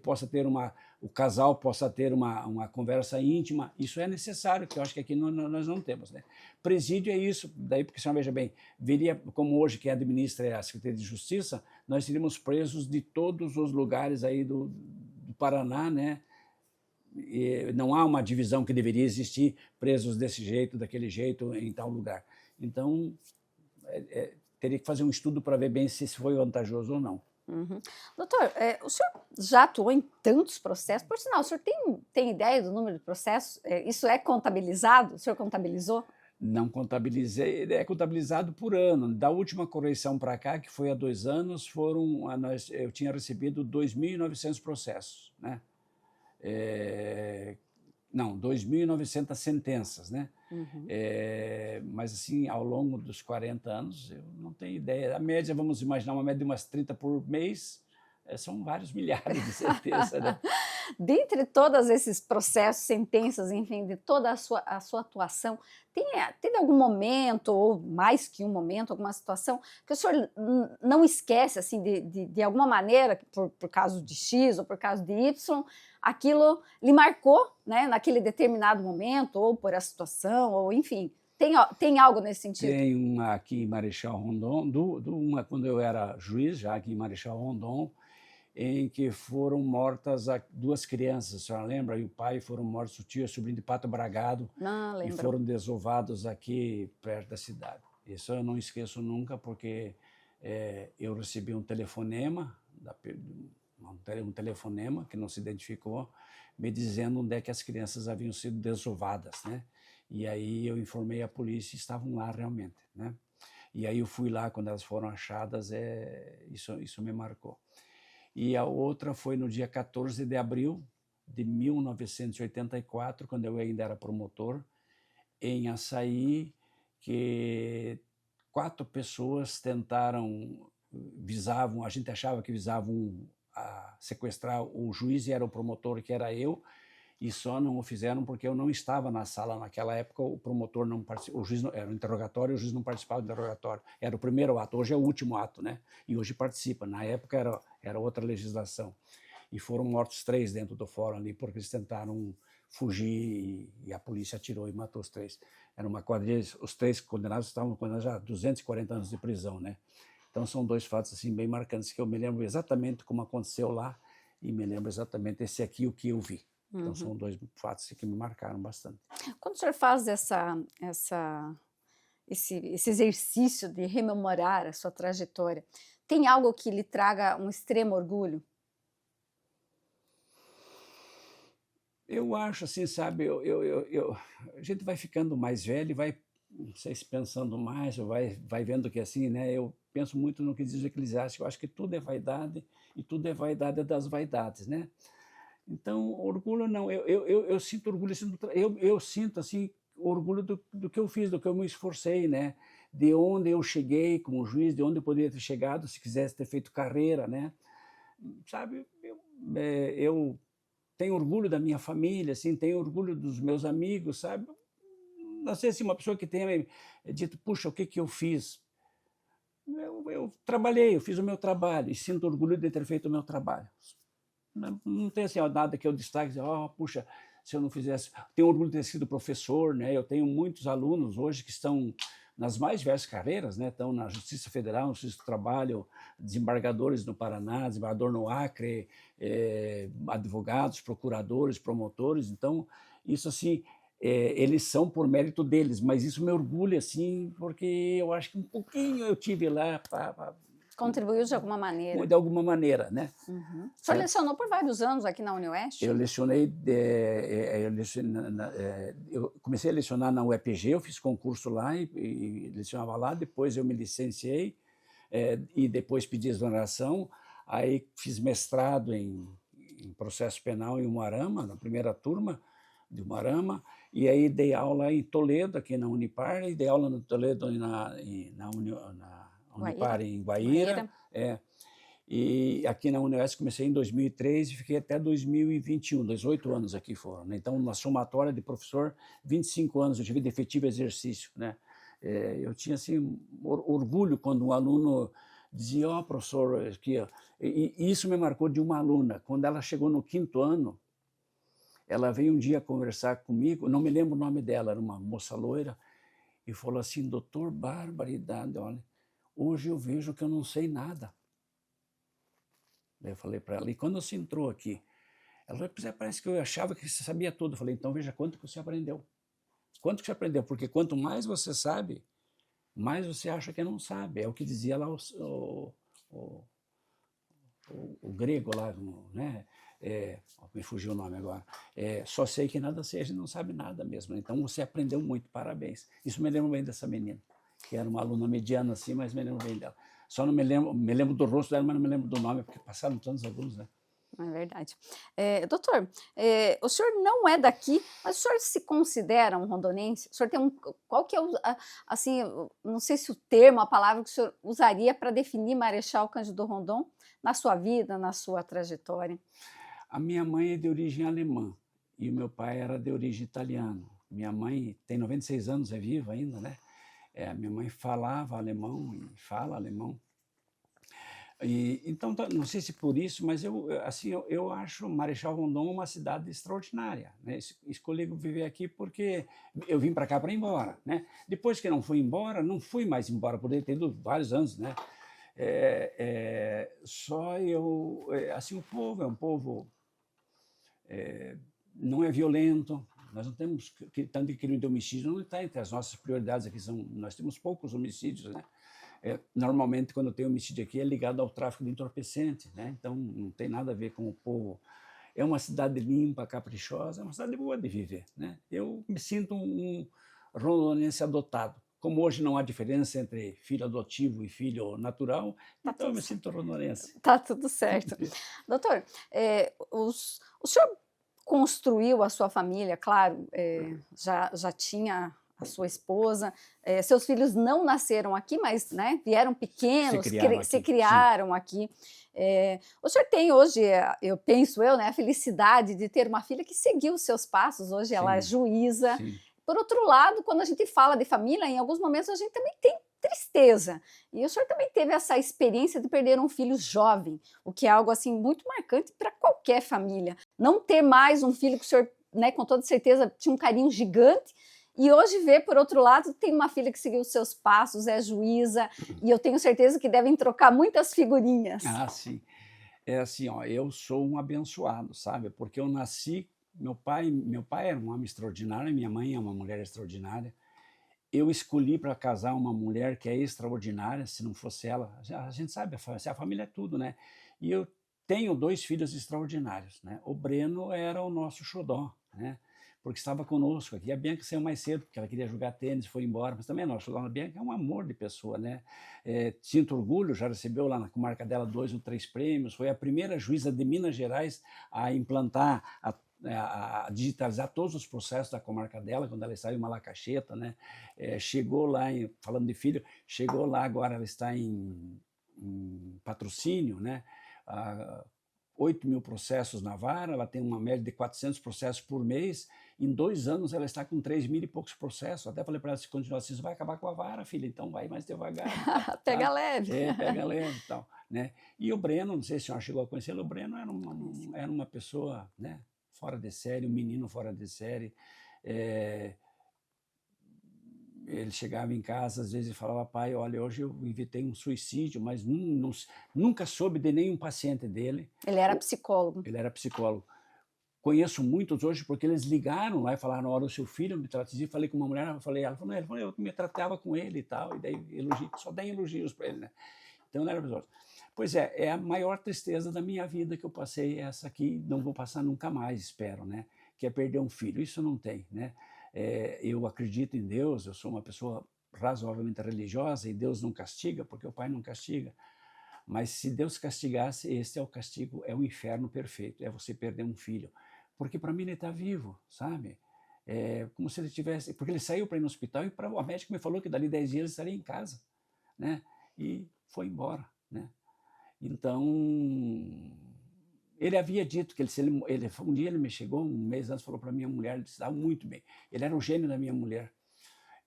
[SPEAKER 2] o casal possa ter uma conversa íntima, isso é necessário, que eu acho que aqui nós não temos, né? Presídio é isso, daí porque, senhora, veja bem, viria, como hoje quem administra é a Secretaria de Justiça, nós teríamos presos de todos os lugares aí do Paraná, né? E não há uma divisão que deveria existir, presos desse jeito, daquele jeito, em tal lugar. Então, teria que fazer um estudo para ver bem se isso foi vantajoso ou não.
[SPEAKER 1] Uhum. Doutor, o senhor já atuou em tantos processos, por sinal, o senhor tem ideia do número de processos? Isso é contabilizado? O senhor contabilizou?
[SPEAKER 2] Não contabilizei, é contabilizado por ano. Da última correição para cá, que foi há 2 anos, eu tinha recebido 2.900 processos, né? Não, 2.900 sentenças, né?
[SPEAKER 1] Uhum.
[SPEAKER 2] Mas assim, ao longo dos 40 anos, eu não tenho ideia. A média, vamos imaginar, uma média de umas 30 por mês, são vários milhares de sentenças, né?
[SPEAKER 1] Dentre todos esses processos, sentenças, enfim, de toda a sua atuação, teve algum momento, ou mais que um momento, alguma situação, que o senhor não esquece, assim, de alguma maneira, por causa de X ou por causa de Y, aquilo lhe marcou, né, naquele determinado momento, ou por a situação, ou enfim, tem algo nesse sentido?
[SPEAKER 2] Tem uma aqui em Marechal Rondon, uma quando eu era juiz, já aqui em Marechal Rondon, em que foram mortas 2 crianças, a senhora lembra? E o pai foram mortos, o tio e sobrinho de Pato Bragado,
[SPEAKER 1] Não,
[SPEAKER 2] e
[SPEAKER 1] lembro.
[SPEAKER 2] foram desovados aqui perto da cidade. Isso eu não esqueço nunca, porque eu recebi um telefonema, um telefonema que não se identificou, me dizendo onde é que as crianças haviam sido desovadas, né? E aí eu informei a polícia e estavam lá realmente, né? E aí eu fui lá quando elas foram achadas, isso me marcou. E a outra foi no dia 14 de abril de 1984, quando eu ainda era promotor, em Açaí, que 4 pessoas a gente achava que visavam sequestrar o juiz, e era o promotor, que era eu, e só não o fizeram porque eu não estava na sala naquela época, o promotor não participava, o juiz não, era um interrogatório, o juiz não participava do interrogatório, era o primeiro ato, hoje é o último ato, né? E hoje participa, na época era outra legislação. E foram mortos 3 dentro do fórum ali, porque eles tentaram fugir e a polícia atirou e matou os 3. Era uma quadrilha, os 3 condenados estavam condenados já a 240 anos de prisão, né? Então são 2 fatos assim bem marcantes, que eu me lembro exatamente como aconteceu lá, e me lembro exatamente esse aqui, o que eu vi. Então, são 2 fatos que me marcaram bastante.
[SPEAKER 1] Quando o senhor faz esse exercício de rememorar a sua trajetória, tem algo que lhe traga um extremo orgulho?
[SPEAKER 2] Eu acho assim, sabe, a gente vai ficando mais velho e vai, não sei se pensando mais, ou vai vendo que assim, né, eu penso muito no que diz o Eclesiastes, eu acho que tudo é vaidade, e tudo é vaidade das vaidades, né? Então, orgulho não, eu sinto orgulho, eu sinto assim, orgulho do que eu fiz, do que eu me esforcei, né? De onde eu cheguei como juiz, de onde eu poderia ter chegado se quisesse ter feito carreira, né? Sabe, eu tenho orgulho da minha família, assim, tenho orgulho dos meus amigos, sabe? Não sei se uma pessoa que tenha dito, puxa, o que que eu fiz? Eu trabalhei, eu fiz o meu trabalho e sinto orgulho de ter feito o meu trabalho. Não tem assim, nada que eu destaque, puxa, se eu não fizesse... Tenho orgulho de ter sido professor, né? Eu tenho muitos alunos hoje que estão nas mais diversas carreiras, né? Estão na Justiça Federal, no Justiça do Trabalho, desembargadores no Paraná, desembargador no Acre, advogados, procuradores, promotores. Então, isso assim, eles são por mérito deles, mas isso me orgulha, assim, porque eu acho que um pouquinho eu tive lá
[SPEAKER 1] Contribuiu de alguma maneira?
[SPEAKER 2] de alguma maneira, né?
[SPEAKER 1] Uhum. O senhor lecionou por vários anos aqui na UniOeste?
[SPEAKER 2] Eu lecionei, eu comecei a lecionar na UEPG, eu fiz concurso lá e lecionava lá, depois eu me licenciei e depois pedi exoneração, aí fiz mestrado em processo penal em Umuarama, na primeira turma de Umuarama, E aí dei aula em Toledo, aqui na Unipar, e dei aula no Toledo na
[SPEAKER 1] Guaíra.
[SPEAKER 2] Unipar em Guaíra.
[SPEAKER 1] Guaíra.
[SPEAKER 2] E aqui na Unioeste comecei em 2003 e fiquei até 2021, 18 anos aqui foram, né? Então, na somatória de professor, 25 anos eu tive de efetivo exercício, né? Eu tinha, assim, orgulho quando um aluno dizia, ó, professor, aqui, ó. E isso me marcou de uma aluna. Quando ela chegou no 5º ano, ela veio um dia conversar comigo, não me lembro o nome dela, era uma moça loira, e falou assim, doutor, barbaridade, olha, hoje eu vejo que eu não sei nada. Daí eu falei para ela, e quando você entrou aqui? Ela falou, pois parece que eu achava que você sabia tudo. Eu falei, então veja quanto que você aprendeu. Quanto que você aprendeu? Porque quanto mais você sabe, mais você acha que não sabe. É o que dizia lá o grego lá, né? Me fugiu o nome agora. Só sei que nada seja e não sabe nada mesmo. Então você aprendeu muito, parabéns. Isso me lembra bem dessa menina, que era uma aluna mediana assim, mas me lembro bem dela. Só não me lembro do rosto dela, mas não me lembro do nome, porque passaram tantos alunos, né?
[SPEAKER 1] É verdade. Doutor, o senhor não é daqui, mas o senhor se considera um rondonense? O senhor tem qual que é assim, não sei se o termo, a palavra que o senhor usaria para definir Marechal Cândido Rondon na sua vida, na sua trajetória?
[SPEAKER 2] A minha mãe é de origem alemã e o meu pai era de origem italiana. Minha mãe tem 96 anos, é viva ainda, né? Minha mãe falava alemão e fala alemão. Então, não sei se por isso, mas eu acho Marechal Rondon uma cidade extraordinária, né? Escolhi viver aqui porque eu vim para cá para ir embora, né? Depois que não fui embora, não fui mais embora, poderia ter ido vários anos, né? Assim, o povo é um povo, não é violento, nós não temos tanto crime de homicídio, não está entre as nossas prioridades aqui, nós temos poucos homicídios, né? Normalmente, quando tem homicídio aqui, é ligado ao tráfico de entorpecentes, né? Então, não tem nada a ver com o povo. É uma cidade limpa, caprichosa, é uma cidade boa de viver, né? Eu me sinto um rondonense adotado. Como hoje não há diferença entre filho adotivo e filho natural, então eu me sinto rondonense.
[SPEAKER 1] Tá tudo certo. Doutor, o senhor construiu a sua família, claro, já tinha a sua esposa, seus filhos não nasceram aqui, mas, né, vieram pequenos, se criaram aqui. O senhor tem hoje, eu penso, né, a felicidade de ter uma filha que seguiu os seus passos, hoje ela é juíza.
[SPEAKER 2] Sim.
[SPEAKER 1] Por outro lado, quando a gente fala de família, em alguns momentos a gente também tem tristeza. E o senhor também teve essa experiência de perder um filho jovem, o que é algo assim muito marcante para qualquer família. Não ter mais um filho que o senhor, né, com toda certeza, tinha um carinho gigante, e hoje ver, por outro lado, tem uma filha que seguiu os seus passos, é juíza, e eu tenho certeza que devem trocar muitas figurinhas.
[SPEAKER 2] Ah, sim. É assim, ó, eu sou um abençoado, sabe? Porque eu nasci, meu pai era um homem extraordinário, minha mãe é uma mulher extraordinária. Eu escolhi para casar uma mulher que é extraordinária, se não fosse ela, a gente sabe, a família é tudo, né? E eu tenho 2 filhos extraordinários, né? O Breno era o nosso xodó, né? Porque estava conosco aqui. A Bianca saiu mais cedo, porque ela queria jogar tênis, foi embora, mas também nosso xodó. A Bianca é um amor de pessoa, né? Sinto orgulho, já recebeu lá na comarca dela 2 ou 3 prêmios, foi a primeira juíza de Minas Gerais a implantar a digitalizar todos os processos da comarca dela, quando ela estava em Malacacheta, né? Chegou lá, falando de filho, chegou lá, agora ela está em Patrocínio, né? 8.000 processos na vara, ela tem uma média de 400 processos por mês, em 2 anos ela está com 3.000 e poucos processos. Até falei para ela, se continuar assim, você vai acabar com a vara, filha, então vai mais devagar.
[SPEAKER 1] Pega leve.
[SPEAKER 2] Pega leve e tal, né? E o Breno, não sei se a senhora chegou a conhecê-lo, o Breno era uma pessoa, né, fora de série, um menino fora de série. Ele chegava em casa, às vezes, e falava, pai, olha, hoje eu evitei um suicídio, mas nunca soube de nenhum paciente dele.
[SPEAKER 1] Ele era psicólogo.
[SPEAKER 2] Ele era psicólogo. Conheço muitos hoje porque eles ligaram lá e falaram, olha, o seu filho me trata assim. Falei com uma mulher, ela falou, eu me tratava com ele e tal, e daí só dei elogios para ele, né? Então, não era pessoa. Pois é a maior tristeza da minha vida que eu passei, essa aqui, não vou passar nunca mais, espero, né? Que é perder um filho. Isso não tem, né? Eu acredito em Deus, eu sou uma pessoa razoavelmente religiosa e Deus não castiga, porque o Pai não castiga. Mas se Deus castigasse, esse é o castigo, é o inferno perfeito, é você perder um filho. Porque para mim ele está vivo, sabe? como se ele tivesse... Porque ele saiu para ir no hospital e a médica me falou que dali 10 dias ele estaria em casa, né? E foi embora, né? Então, ele havia dito que um dia ele me chegou, um mês antes, falou para minha mulher, ele estava muito bem. Ele era o gênio da minha mulher.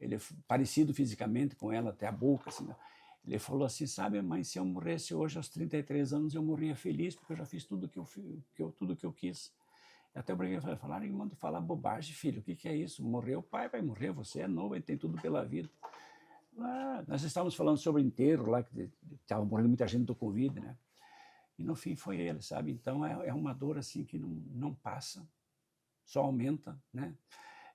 [SPEAKER 2] Ele é parecido fisicamente com ela, até a boca, assim. Ele falou assim, sabe, mãe, se eu morresse hoje aos 33 anos, eu morria feliz, porque eu já fiz tudo tudo que eu quis. Até eu briguei e falei, irmão, de falar bobagem, filho, o que é isso? Morreu o pai, vai morrer, você é novo, ele tem tudo pela vida. Nós estávamos falando sobre enterro lá, que estava morrendo muita gente do Covid, né? E no fim foi ele, sabe? Então é uma dor assim que não passa, só aumenta, né?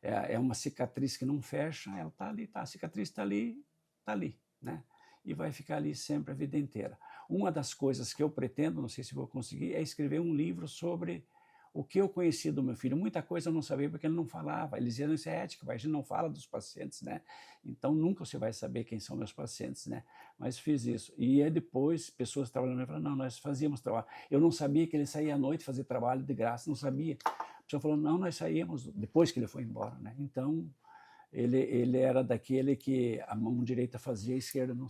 [SPEAKER 2] É uma cicatriz que não fecha, ela está ali, a cicatriz está ali, né? E vai ficar ali sempre a vida inteira. Uma das coisas que eu pretendo, não sei se vou conseguir, é escrever um livro sobre o que eu conheci do meu filho. Muita coisa eu não sabia porque ele não falava. Ele dizia, isso é ética, a gente não fala dos pacientes, né? Então nunca você vai saber quem são meus pacientes, né? Mas fiz isso. E aí depois, pessoas trabalhando, falaram, não, nós fazíamos trabalho. Eu não sabia que ele saía à noite fazer trabalho de graça, não sabia. A pessoa falou, não, nós saíamos depois que ele foi embora, né? Então, ele era daquele que a mão direita fazia, a esquerda não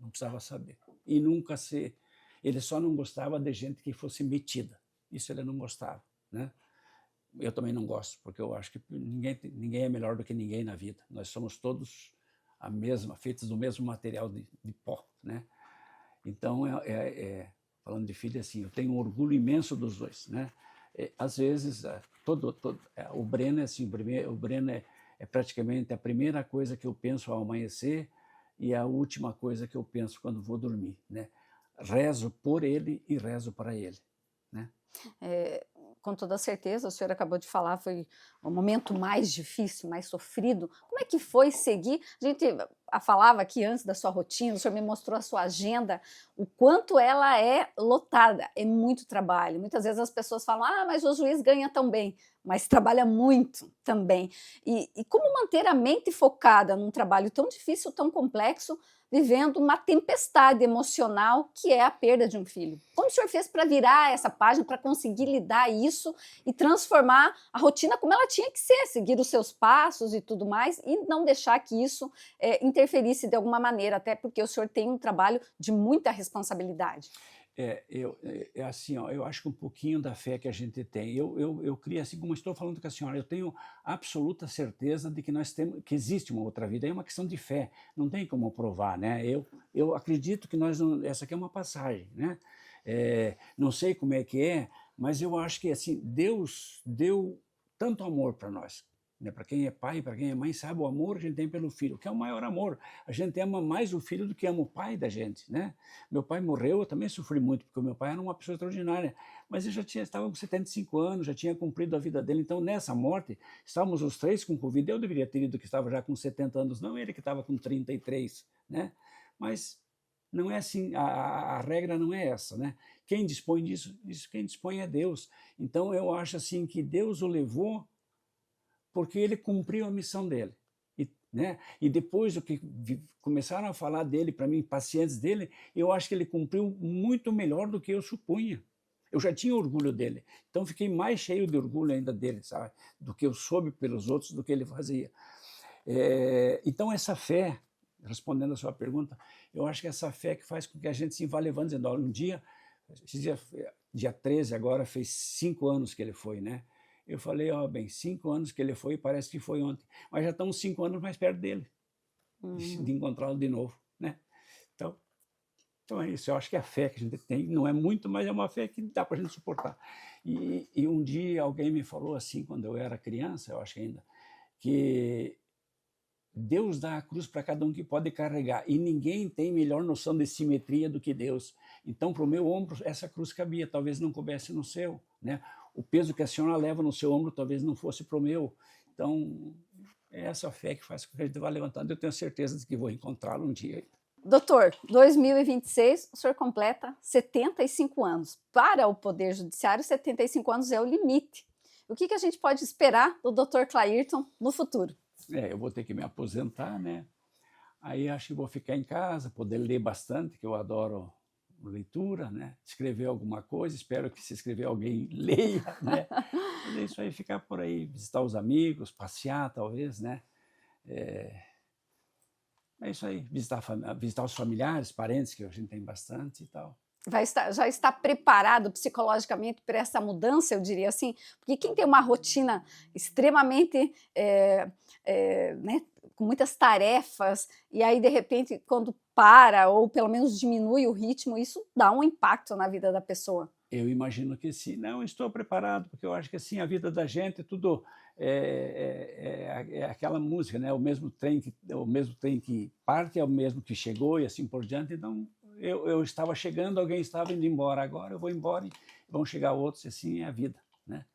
[SPEAKER 2] precisava saber. E nunca ele só não gostava de gente que fosse metida. Isso ele não gostava, né? Eu também não gosto, porque eu acho que ninguém é melhor do que ninguém na vida. Nós somos todos feitos do mesmo material de pó, né? Então, falando de filho, assim, eu tenho um orgulho imenso dos dois, né? Às vezes, o Breno é assim, o Breno é praticamente a primeira coisa que eu penso ao amanhecer e a última coisa que eu penso quando vou dormir, né? Rezo por ele e rezo para ele, né?
[SPEAKER 1] Com toda certeza, o senhor acabou de falar, foi o momento mais difícil, mais sofrido. Como é que foi seguir? A gente falava aqui antes da sua rotina, o senhor me mostrou a sua agenda, o quanto ela é lotada, é muito trabalho. Muitas vezes as pessoas falam, mas o juiz ganha tão bem, mas trabalha muito também. E como manter a mente focada num trabalho tão difícil, tão complexo, vivendo uma tempestade emocional que é a perda de um filho? Como o senhor fez para virar essa página, para conseguir lidar isso e transformar a rotina como ela tinha que ser, seguir os seus passos e tudo mais, e não deixar que isso interferisse de alguma maneira, até porque o senhor tem um trabalho de muita responsabilidade?
[SPEAKER 2] Assim, ó, eu acho que um pouquinho da fé que a gente tem, eu crio assim, como estou falando com a senhora, eu tenho absoluta certeza de que que existe uma outra vida, é uma questão de fé, não tem como provar, né? Eu acredito que essa aqui é uma passagem, né? Não sei como é que é, mas eu acho que assim, Deus deu tanto amor para nós, né? Para quem é pai, para quem é mãe, sabe o amor que a gente tem pelo filho, que é o maior amor. A gente ama mais o filho do que ama o pai da gente, né? Meu pai morreu, eu também sofri muito, porque o meu pai era uma pessoa extraordinária, mas ele estava com 75 anos, já tinha cumprido a vida dele, então nessa morte, estávamos os três com Covid, eu deveria ter ido que estava já com 70 anos, não ele que estava com 33, né? Mas não é assim, a regra não é essa, né? Quem dispõe disso, quem dispõe é Deus. Então eu acho assim que Deus o levou porque ele cumpriu a missão dele, né? E depois o que começaram a falar dele para mim, pacientes dele, eu acho que ele cumpriu muito melhor do que eu supunha. Eu já tinha orgulho dele, então fiquei mais cheio de orgulho ainda dele, sabe? Do que eu soube pelos outros, do que ele fazia. Então essa fé, respondendo a sua pergunta, eu acho que essa fé que faz com que a gente se vá levando, dizendo, olha, um dia, dia 13 agora, fez 5 anos que ele foi, né? Eu falei, bem, 5 anos que ele foi, parece que foi ontem, mas já estamos 5 anos mais perto dele, de encontrá-lo de novo, né? Então é isso, eu acho que a fé que a gente tem, não é muito, mas é uma fé que dá para a gente suportar. E um dia alguém me falou assim, quando eu era criança, eu acho ainda, que Deus dá a cruz para cada um que pode carregar, e ninguém tem melhor noção de simetria do que Deus. Então, para o meu ombro, essa cruz cabia, talvez não coubesse no seu, né? O peso que a senhora leva no seu ombro talvez não fosse para o meu. Então, é essa fé que faz com que a gente vá levantando. Eu tenho certeza de que vou encontrá-lo um dia.
[SPEAKER 1] Doutor, 2026, o senhor completa 75 anos. Para o Poder Judiciário, 75 anos é o limite. O que a gente pode esperar do doutor Clairton no futuro?
[SPEAKER 2] Eu vou ter que me aposentar, né? Aí acho que vou ficar em casa, poder ler bastante, que eu adoro leitura, né? Escrever alguma coisa, espero que se escrever alguém leia, né? Mas é isso aí, ficar por aí, visitar os amigos, passear talvez, né? É isso aí, visitar os familiares, parentes, que a gente tem bastante e tal.
[SPEAKER 1] Já está preparado psicologicamente para essa mudança, eu diria assim? Porque quem tem uma rotina extremamente, né, com muitas tarefas, e aí, de repente, quando para, ou pelo menos diminui o ritmo, isso dá um impacto na vida da pessoa.
[SPEAKER 2] Eu imagino que sim. Não, estou preparado, porque eu acho que assim, a vida da gente, tudo é aquela música, né? O mesmo trem que parte é o mesmo que chegou e assim por diante. Então, eu estava chegando, alguém estava indo embora. Agora eu vou embora e vão chegar outros, e assim é a vida, né?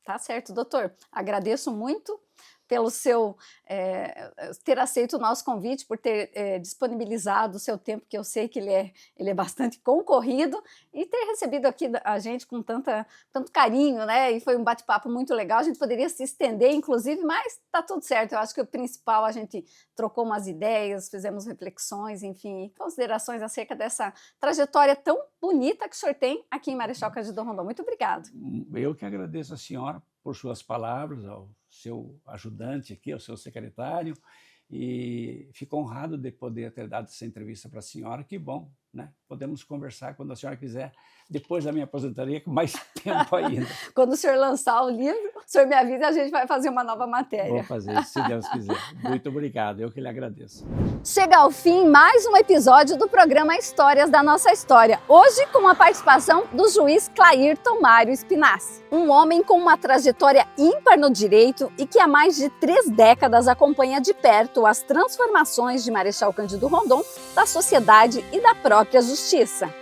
[SPEAKER 1] Tá certo, doutor. Agradeço muito pelo seu ter aceito o nosso convite, por ter disponibilizado o seu tempo, que eu sei que ele é bastante concorrido, e ter recebido aqui a gente com tanto carinho, né? E foi um bate-papo muito legal. A gente poderia se estender, inclusive, mas tá tudo certo. Eu acho que o principal, a gente trocou umas ideias, fizemos reflexões, enfim, considerações acerca dessa trajetória tão bonita que o senhor tem aqui em Marechal Cândido Rondon. Muito obrigado.
[SPEAKER 2] Eu que agradeço a senhora por suas palavras, ao seu ajudante aqui, ao seu secretário, e fico honrado de poder ter dado essa entrevista para a senhora. Que bom, né? Podemos conversar quando a senhora quiser, depois da minha aposentadoria, com mais tempo ainda.
[SPEAKER 1] Quando o senhor lançar o livro, o senhor me avisa, a gente vai fazer uma nova matéria.
[SPEAKER 2] Vou fazer, se Deus quiser. Muito obrigado, eu que lhe agradeço.
[SPEAKER 1] Chega ao fim mais um episódio do programa Histórias da Nossa História. Hoje com a participação do juiz Clairton Mário Spinassi. Um homem com uma trajetória ímpar no direito e que há mais de 3 décadas acompanha de perto as transformações de Marechal Cândido Rondon, da sociedade e da própria justiça.